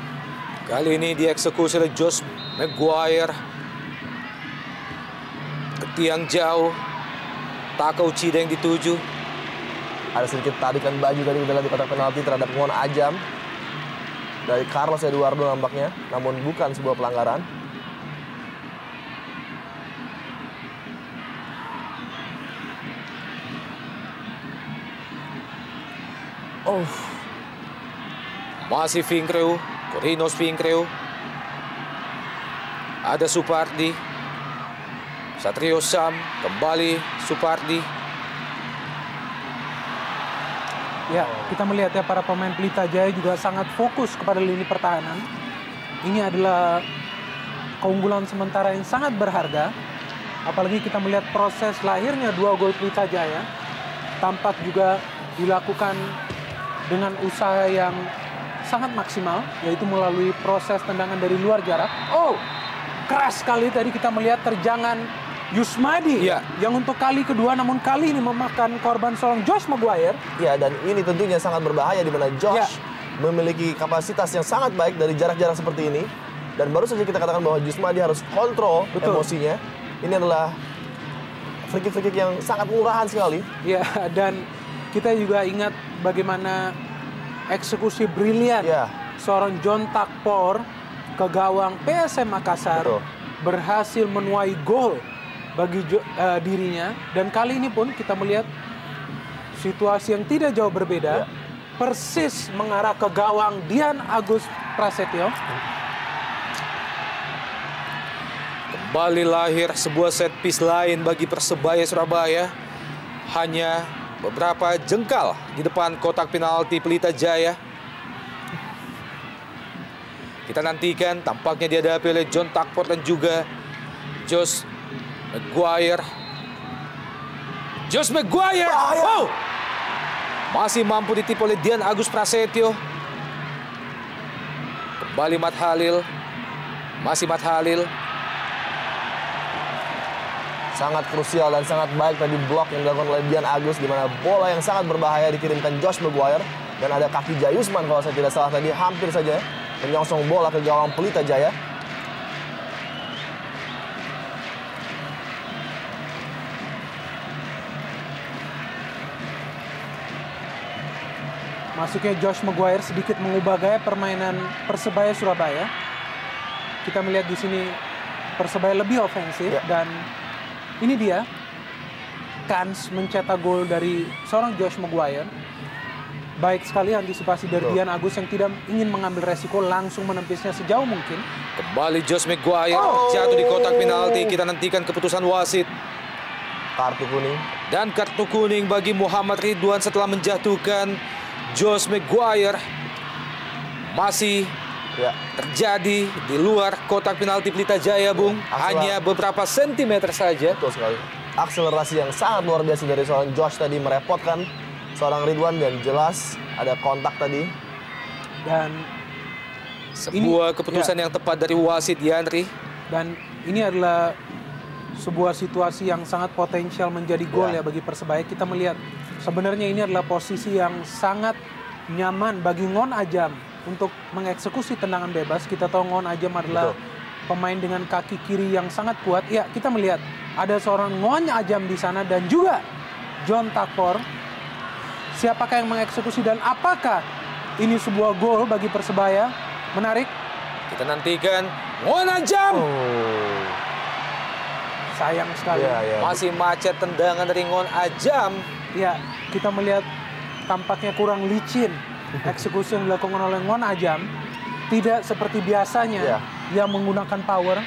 Speaker 1: Kali ini dieksekusi oleh Josh Maguire. Ke tiang jauh. Taka Uchida yang dituju.
Speaker 2: Ada sedikit tarikan baju tadi di kotak penalti terhadap Ngon Ajam dari Carlos Eduardo nampaknya, namun bukan sebuah pelanggaran.
Speaker 1: Masih Finkrew, Corinus Finkrew. Ada Supardi. Satrio Syam, kembali Supardi.
Speaker 3: Ya, kita melihat ya para pemain Pelita Jaya juga sangat fokus kepada lini pertahanan. Ini adalah keunggulan sementara yang sangat berharga. Apalagi kita melihat proses lahirnya 2 gol Pelita Jaya. Tampak juga dilakukan dengan usaha yang sangat maksimal, yaitu melalui proses tendangan dari luar jarak. Oh, keras sekali tadi kita melihat terjangan Yusmadi,
Speaker 1: ya,
Speaker 3: yang untuk kali kedua, namun kali ini memakan korban seorang Josh Maguire.
Speaker 2: Ya, dan ini tentunya sangat berbahaya di mana Josh memiliki kapasitas yang sangat baik dari jarak-jarak seperti ini. Dan baru saja kita katakan bahwa Yusmadi harus kontrol emosinya. Ini adalah free kick yang sangat murahan sekali.
Speaker 3: Ya, dan kita juga ingat bagaimana eksekusi brilian seorang John Takpor ke gawang PSM Makassar. Berhasil menuai gol bagi dirinya. Dan kali ini pun kita melihat situasi yang tidak jauh berbeda. Persis mengarah ke gawang Dian Agus Prasetyo.
Speaker 1: Kembali lahir sebuah set piece lain bagi Persebaya Surabaya. Hanya beberapa jengkal di depan kotak penalti Pelita Jaya. Kita nantikan, tampaknya dihadapi oleh John Takpor dan juga Josh Maguire. Josh Maguire. Wow! Masih mampu ditipu oleh Dian Agus Prasetyo. Kembali Matt Halil. Masih Matt Halil.
Speaker 2: Sangat krusial dan sangat baik tadi blok yang dilakukan oleh Dian Agus, di mana bola yang sangat berbahaya dikirimkan Josh Maguire, dan ada kaki Jayusman kalau saya tidak salah tadi hampir saja menyongsong bola ke gawang Pelita Jaya.
Speaker 3: Masuknya Josh Maguire sedikit mengubah gaya permainan Persebaya Surabaya. Kita melihat di sini Persebaya lebih ofensif dan ini dia kans mencetak gol dari seorang Josh Maguire. Baik sekali antisipasi dari Dian Agus yang tidak ingin mengambil resiko, langsung menempisnya sejauh mungkin.
Speaker 1: Kembali Josh Maguire jatuh di kotak penalti. Kita nantikan keputusan wasit.
Speaker 2: Kartu kuning.
Speaker 1: Dan kartu kuning bagi Muhammad Ridwan setelah menjatuhkan Josh Maguire. Masih terjadi di luar kotak penalti Pelita Jaya, Bung. Hanya beberapa sentimeter saja.
Speaker 2: Betul sekali. Akselerasi yang sangat luar biasa dari seorang Josh tadi merepotkan seorang Ridwan, dan jelas ada kontak tadi.
Speaker 3: Dan
Speaker 1: sebuah keputusan yang tepat dari wasit, Yandri.
Speaker 3: Dan ini adalah sebuah situasi yang sangat potensial menjadi gol ya bagi Persebaya. Kita melihat sebenarnya ini adalah posisi yang sangat nyaman bagi Ngon Ajam untuk mengeksekusi tendangan bebas. Kita tahu Ngon Ajam adalah pemain dengan kaki kiri yang sangat kuat. Ya, kita melihat ada seorang Ngon Ajam di sana dan juga John Takpor. Siapakah yang mengeksekusi dan apakah ini sebuah gol bagi Persebaya? Menarik.
Speaker 1: Kita nantikan Ngon Ajam.
Speaker 3: Sayang sekali.
Speaker 1: Masih macet tendangan dari Ngon Ajam.
Speaker 3: Ya, kita melihat tampaknya kurang licin eksekusi yang dilakukan oleh Ngon Ajam. Tidak seperti biasanya yang menggunakan power.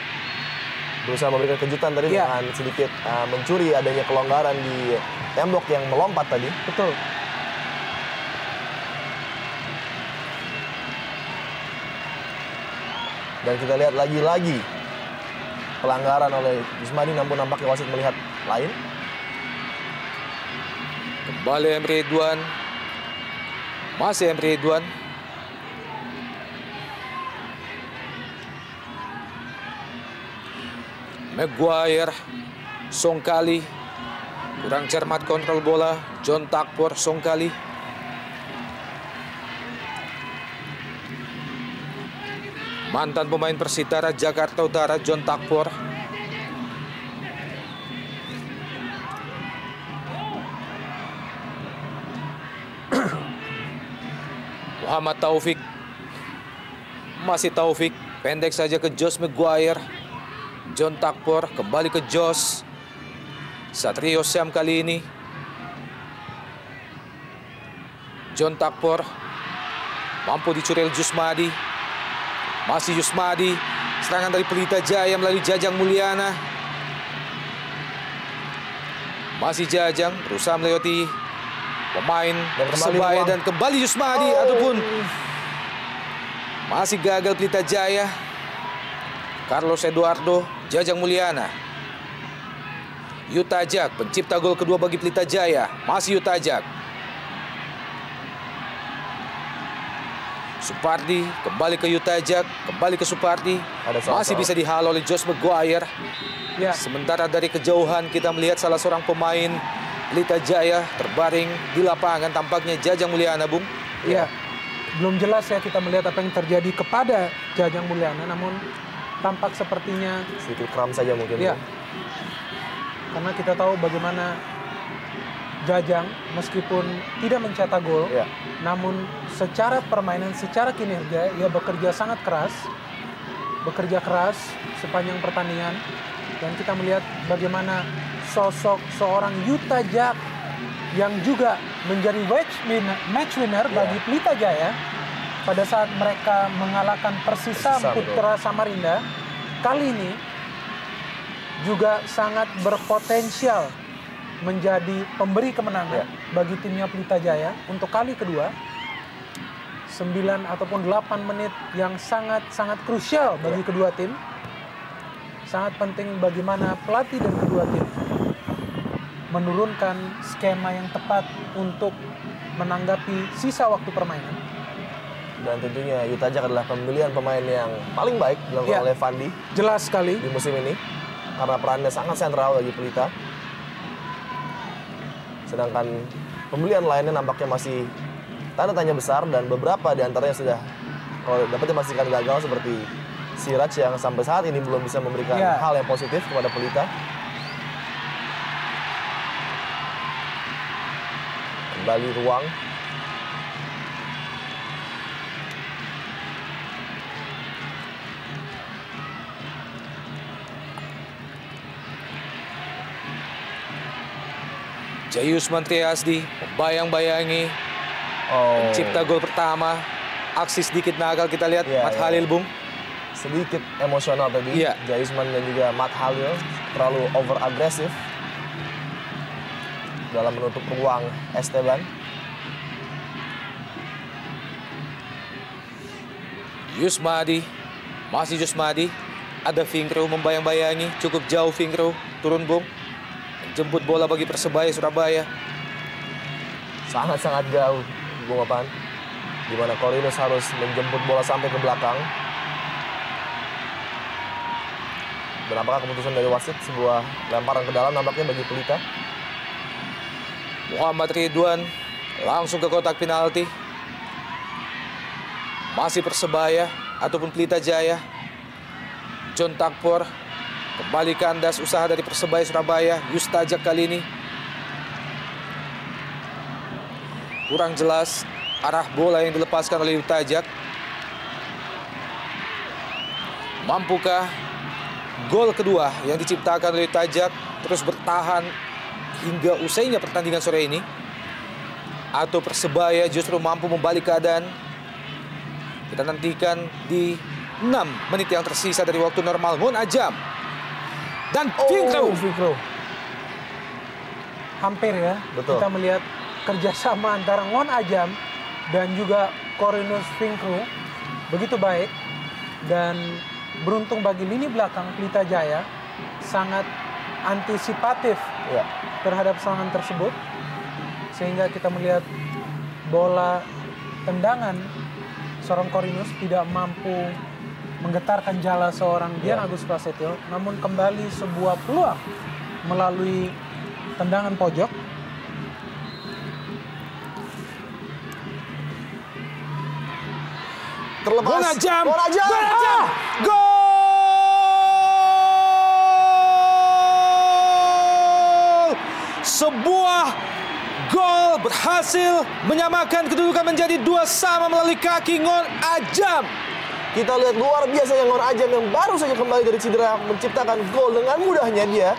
Speaker 2: Berusaha memberikan kejutan tadi dengan sedikit mencuri adanya kelonggaran di tembok yang melompat tadi.
Speaker 3: Betul.
Speaker 2: Dan kita lihat lagi-lagi pelanggaran oleh Jusmadi, namun nampaknya wasit melihat lain.
Speaker 1: Kembali Emre Ridwan. Masih Emre Ridwan. Maguire. Songkali. Kurang cermat kontrol bola. John Takpor. Songkali. Mantan pemain Persitara Jakarta Utara, John Takpor. Muhammad Taufik. Masih Taufik. Pendek saja ke Josh Maguire. John Takpor kembali ke Josh. Satrio Syam kali ini. John Takpor. Mampu dicuri oleh Jusmadi. Masih Jusmadi. Serangan dari Pelita Jaya melalui Jajang Mulyana. Masih Jajang berusaha melewati pemain Persebaya dan kembali Jusmadi ataupun masih gagal Pelita Jaya. Carlos Eduardo, Jajang Mulyana. Yutajak pencipta gol kedua bagi Pelita Jaya. Masih Yutajak. Supardi kembali ke Yutajak, kembali ke Supardi. Masih bisa dihalau oleh Josh Maguire. Sementara dari kejauhan kita melihat salah seorang pemain Pelita Jaya terbaring di lapangan, tampaknya Jajang Mulyana, Bung.
Speaker 3: Iya, belum jelas ya kita melihat apa yang terjadi kepada Jajang Mulyana, namun tampak sepertinya
Speaker 2: sedikit kram saja mungkin.
Speaker 3: Iya. Karena kita tahu bagaimana Jajang meskipun tidak mencetak gol, namun secara permainan, secara kinerja ia bekerja sangat keras, bekerja keras sepanjang pertandingan, dan kita melihat bagaimana sosok seorang Yutajak yang juga menjadi match winner bagi Pelita Jaya pada saat mereka mengalahkan Persisam Putra Samarinda. Kali ini juga sangat berpotensial menjadi pemberi kemenangan bagi timnya Pelita Jaya untuk kali kedua. 9 ataupun 8 menit yang sangat-sangat krusial bagi kedua tim. sangat penting bagaimana pelatih dan kedua tim menurunkan skema yang tepat untuk menanggapi sisa waktu permainan.
Speaker 2: Dan tentunya Utah Jazz adalah pemilihan pemain yang paling baik dilakukan oleh Vandy.
Speaker 3: Jelas sekali
Speaker 2: di musim ini karena perannya sangat sentral bagi Pelita. Sedangkan pembelian lainnya nampaknya masih tanda tanya besar dan beberapa di antaranya sudah kalau dapat dipastikan gagal seperti Siraj yang sampai saat ini belum bisa memberikan hal yang positif kepada Pelita. Kembali ruang.
Speaker 1: Jayus Mantriasdi membayang-bayangi pencipta gol pertama. Aksi sedikit nakal kita lihat Matt Halil, Bung.
Speaker 2: Sedikit emosional tadi. Jayusman dan juga Matt Halil terlalu over agresif dalam menutup ruang Esteban.
Speaker 1: Yusmadi, masih Yusmadi. Ada Fingro membayang-bayangi, cukup jauh Fingro, turun Bung. Jemput bola bagi Persebaya Surabaya.
Speaker 2: Sangat-sangat jauh, Bung Opan. Di mana Korinus harus menjemput bola sampai ke belakang. Dan apakah keputusan dari wasit sebuah lemparan ke dalam nampaknya bagi Pelita?
Speaker 1: Muhammad Ridwan langsung ke kotak penalti. Masih Persebaya ataupun Pelita Jaya. John Takpor kembali kandas usaha dari Persebaya Surabaya. Utah Jazz kali ini kurang jelas arah bola yang dilepaskan oleh Utah Jazz. Mampukah gol kedua yang diciptakan oleh Utah Jazz terus bertahan hingga usainya pertandingan sore ini? Atau Persebaya justru mampu membalik keadaan? Kita nantikan di 6 menit yang tersisa dari waktu normal. Ngon Ajam dan Fingro.
Speaker 3: Hampir ya.
Speaker 2: Betul.
Speaker 3: Kita melihat kerjasama antara Ngon Ajam dan juga Korinus Fingro begitu baik. Dan beruntung bagi lini belakang Pelita Jaya sangat antisipatif terhadap serangan tersebut. Sehingga kita melihat bola tendangan seorang Korinus tidak mampu menggetarkan jala seorang Dian Agus Prasetyo, namun kembali sebuah peluang melalui tendangan pojok.
Speaker 2: Terlepas.
Speaker 1: Gol Ajam.
Speaker 2: Gol!
Speaker 1: Sebuah gol berhasil menyamakan kedudukan menjadi 2-2 melalui kaki Ngon Ajam.
Speaker 2: Kita lihat luar biasa Ngon Ajam yang baru saja kembali dari cedera menciptakan gol dengan mudahnya dia.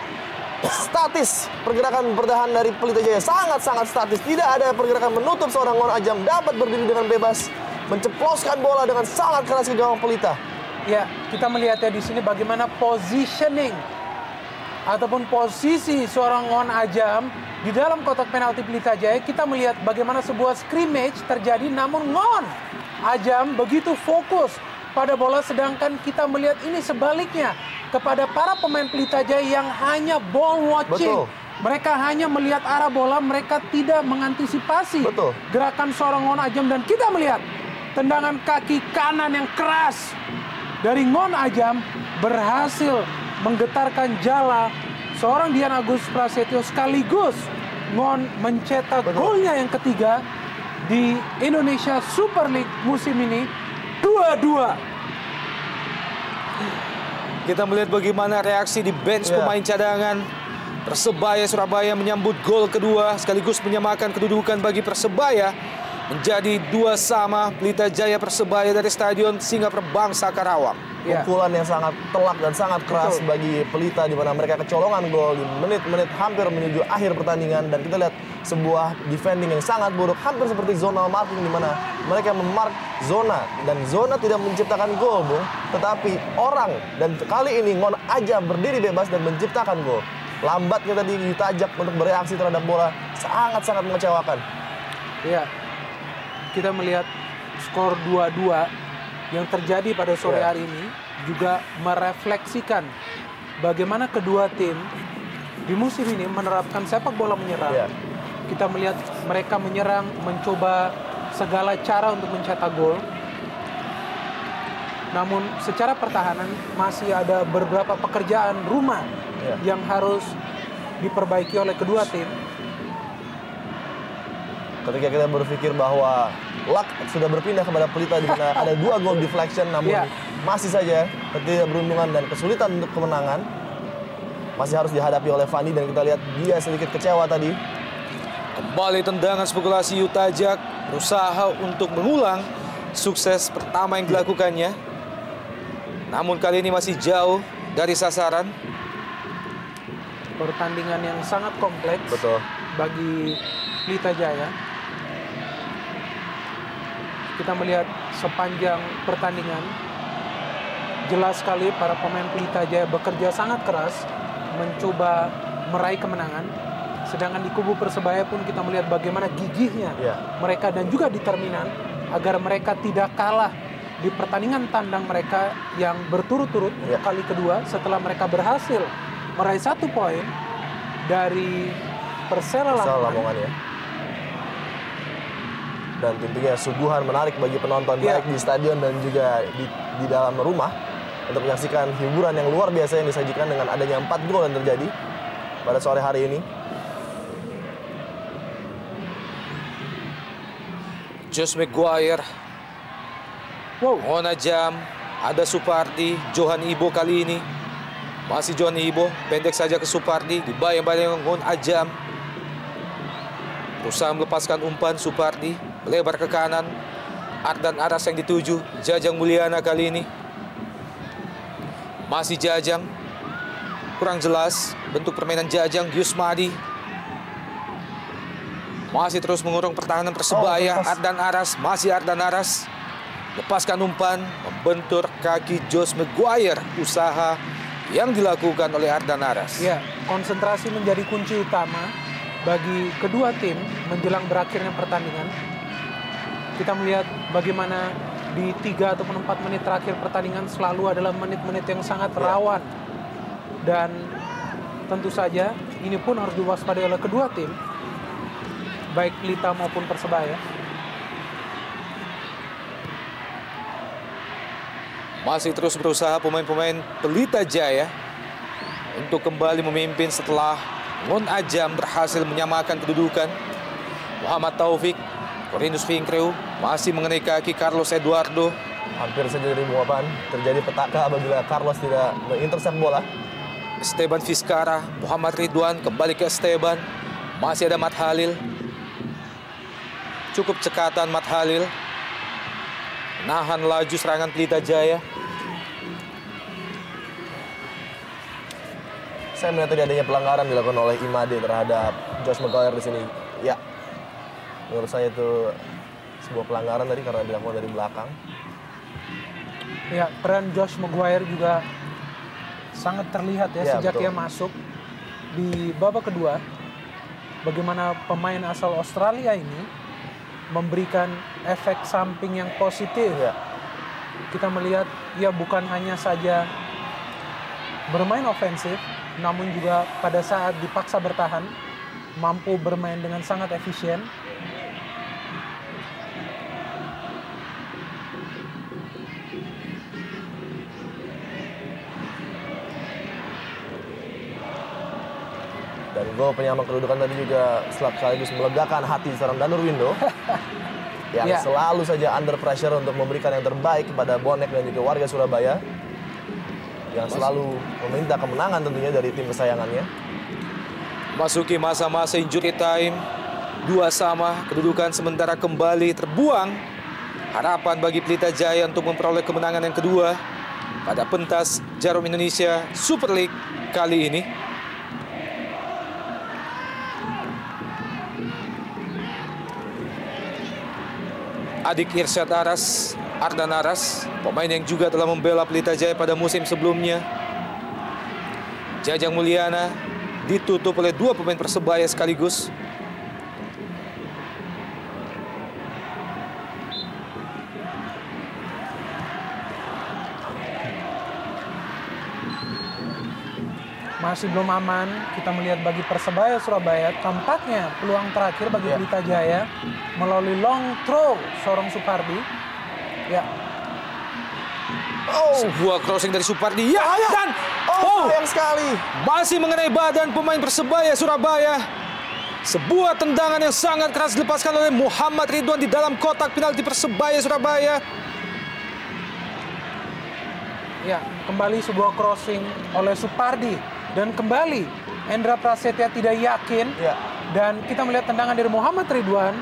Speaker 2: Statis pergerakan bertahan dari Pelita Jaya sangat-sangat statis. Tidak ada pergerakan menutup seorang Ngon Ajam dapat berdiri dengan bebas menceploskan bola dengan sangat keras ke gawang Pelita.
Speaker 3: Ya, kita melihat ya di sini bagaimana positioning ataupun posisi seorang Ngon Ajam di dalam kotak penalti Pelita Jaya. Kita melihat bagaimana sebuah scrimmage terjadi, namun Ngon Ajam begitu fokus pada bola, sedangkan kita melihat ini sebaliknya kepada para pemain Pelita Jaya yang hanya ball watching.
Speaker 2: Betul.
Speaker 3: Mereka hanya melihat arah bola, mereka tidak mengantisipasi gerakan seorang Ngon Ajam. Dan kita melihat tendangan kaki kanan yang keras dari Ngon Ajam berhasil menggetarkan jala seorang Dian Agus Prasetyo, sekaligus Ngon mencetak golnya yang ketiga di Indonesia Super League musim ini. 2-2.
Speaker 1: Kita melihat bagaimana reaksi di bench pemain cadangan. Persebaya Surabaya menyambut gol kedua sekaligus menyamakan kedudukan bagi Persebaya menjadi 2-2. Pelita Jaya Persebaya dari Stadion Singa Perbangsa Karawang.
Speaker 2: Pukulan yang sangat telak dan sangat keras bagi Pelita, di mana mereka kecolongan gol di menit-menit hampir menuju akhir pertandingan. Dan kita lihat sebuah defending yang sangat buruk, hampir seperti zonal marking, di mana mereka memark zona dan zona tidak menciptakan gol, Bung. Tetapi orang, dan kali ini Ngon Ajam berdiri bebas dan menciptakan gol. Lambatnya tadi Utah Jazz untuk bereaksi terhadap bola sangat-sangat mengecewakan.
Speaker 3: Iya, kita melihat skor 2-2 yang terjadi pada sore hari ini juga merefleksikan bagaimana kedua tim di musim ini menerapkan sepak bola menyerang. Kita melihat mereka menyerang, mencoba segala cara untuk mencetak gol. Namun secara pertahanan masih ada beberapa pekerjaan rumah yang harus diperbaiki oleh kedua tim.
Speaker 2: Ketika kita berpikir bahwa luck sudah berpindah kepada Pelita di mana ada 2 gol deflection, namun masih saja ketidakberuntungan dan kesulitan untuk kemenangan masih harus dihadapi oleh Fanny, dan kita lihat dia sedikit kecewa tadi.
Speaker 1: Kembali tendangan spekulasi Utajak, berusaha untuk mengulang sukses pertama yang dilakukannya. Namun kali ini masih jauh dari sasaran.
Speaker 3: Pertandingan yang sangat kompleks bagi Pelita Jaya. Kita melihat sepanjang pertandingan, jelas sekali para pemain Pelita Jaya bekerja sangat keras mencoba meraih kemenangan. Sedangkan di kubu Persebaya pun kita melihat bagaimana gigihnya mereka dan juga determinan agar mereka tidak kalah di pertandingan tandang mereka yang berturut-turut untuk kali kedua setelah mereka berhasil meraih 1 poin dari Persela Lamongan.
Speaker 2: Dan tentunya suguhan menarik bagi penonton baik di stadion dan juga di dalam rumah untuk menyaksikan hiburan yang luar biasa yang disajikan dengan adanya 4 gol yang terjadi pada sore hari ini.
Speaker 1: Josh Maguire, Ngon Ajam, ada Supardi, Johan Ibo kali ini. Masih Johan Ibo, pendek saja ke Supardi, dibayang-bayang Ngon Ajam. Berusaha melepaskan umpan Supardi, melebar ke kanan. Ardan Aras yang dituju, Jajang Mulyana kali ini. Masih Jajang, kurang jelas bentuk permainan Jajang. Yusmadi masih terus mengurung pertahanan Persebaya. Ardan Aras, masih Ardan Aras, lepaskan umpan, membentur kaki Josh Maguire. Usaha yang dilakukan oleh Ardan Aras.
Speaker 3: Konsentrasi menjadi kunci utama bagi kedua tim menjelang berakhirnya pertandingan. Kita melihat bagaimana di 3 ataupun 4 menit terakhir pertandingan selalu adalah menit-menit yang sangat rawan. Dan tentu saja ini pun harus diwaspadai oleh kedua tim, baik Pelita maupun Persebaya.
Speaker 1: Masih terus berusaha pemain-pemain Pelita Jaya untuk kembali memimpin setelah Ngon Ajam berhasil menyamakan kedudukan. Muhammad Taufik, Corinus Finkreu masih mengenai kaki Carlos Eduardo.
Speaker 2: Hampir saja dari muapan terjadi petaka apabila Carlos tidak mengintercept bola.
Speaker 1: Esteban Vizcara, Muhammad Ridwan kembali ke Esteban. Masih ada Mat Halil. Cukup cekatan Mat Halil. Nahan laju serangan Pelita Jaya.
Speaker 2: Saya melihat tadi adanya pelanggaran dilakukan oleh Imade terhadap Josh Maguire di sini. Ya, menurut saya itu sebuah pelanggaran tadi karena dilakukan dari belakang.
Speaker 3: Ya, peran Josh Maguire juga sangat terlihat sejak dia masuk di babak kedua. Bagaimana pemain asal Australia ini memberikan efek samping yang positif. Kita melihat ia bukan hanya saja bermain ofensif, namun juga pada saat dipaksa bertahan mampu bermain dengan sangat efisien.
Speaker 2: Dan gol penyama kedudukan tadi juga sekaligus melegakan hati seorang Danur Windo yang selalu saja under pressure untuk memberikan yang terbaik kepada bonek dan juga warga Surabaya, yang selalu meminta kemenangan tentunya dari tim kesayangannya.
Speaker 1: Masuki masa-masa injury time, 2-2, kedudukan sementara kembali terbuang. Harapan bagi Pelita Jaya untuk memperoleh kemenangan yang kedua pada pentas Jarum Indonesia Super League kali ini. Adik Irsyad Aras, Ardan Aras, pemain yang juga telah membela Pelita Jaya pada musim sebelumnya. Jajang Mulyana ditutup oleh 2 pemain Persebaya sekaligus.
Speaker 3: masih belum aman. Kita melihat bagi Persebaya Surabaya, tampaknya peluang terakhir bagi Pelita Jaya melalui long throw seorang Supardi. Ya.
Speaker 1: Sebuah crossing dari Supardi. Dan
Speaker 2: sayang sekali.
Speaker 1: Masih mengenai badan pemain Persebaya Surabaya. Sebuah tendangan yang sangat keras dilepaskan oleh Muhammad Ridwan di dalam kotak penalti Persebaya Surabaya.
Speaker 3: Ya, kembali sebuah crossing oleh Supardi. Dan kembali Endra Prasetya tidak yakin. Dan kita melihat tendangan dari Muhammad Ridwan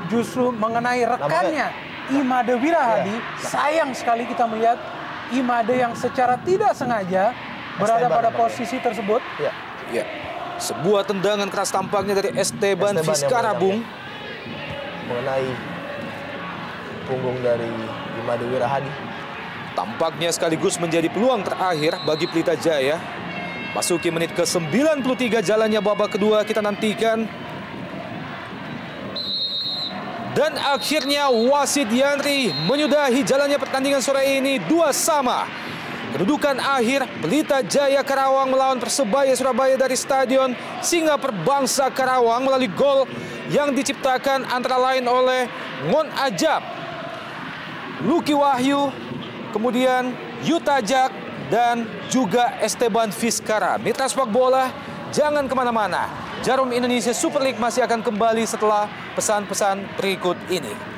Speaker 3: justru mengenai rekannya Imade Wirahadi. Sayang sekali kita melihat Imade yang secara tidak sengaja berada pada posisi tersebut.
Speaker 1: Ya. Sebuah tendangan keras tampaknya dari Esteban Vizcarra, Bung.
Speaker 2: Mengenai punggung dari Imade Wirahadi.
Speaker 1: Tampaknya sekaligus menjadi peluang terakhir bagi Pelita Jaya. Masuki menit ke-93 jalannya babak kedua, kita nantikan. Dan akhirnya wasit Yanri menyudahi jalannya pertandingan sore ini 2-2. Kedudukan akhir Pelita Jaya Karawang melawan Persebaya Surabaya dari Stadion Singa Perbangsa Karawang melalui gol yang diciptakan antara lain oleh Ngon Ajab, Lucky Wahyu, kemudian Yutajak, dan juga Esteban Vizcarra. Mitra Sepak Bola, jangan kemana-mana. Jarum Indonesia Super League masih akan kembali setelah pesan-pesan berikut ini.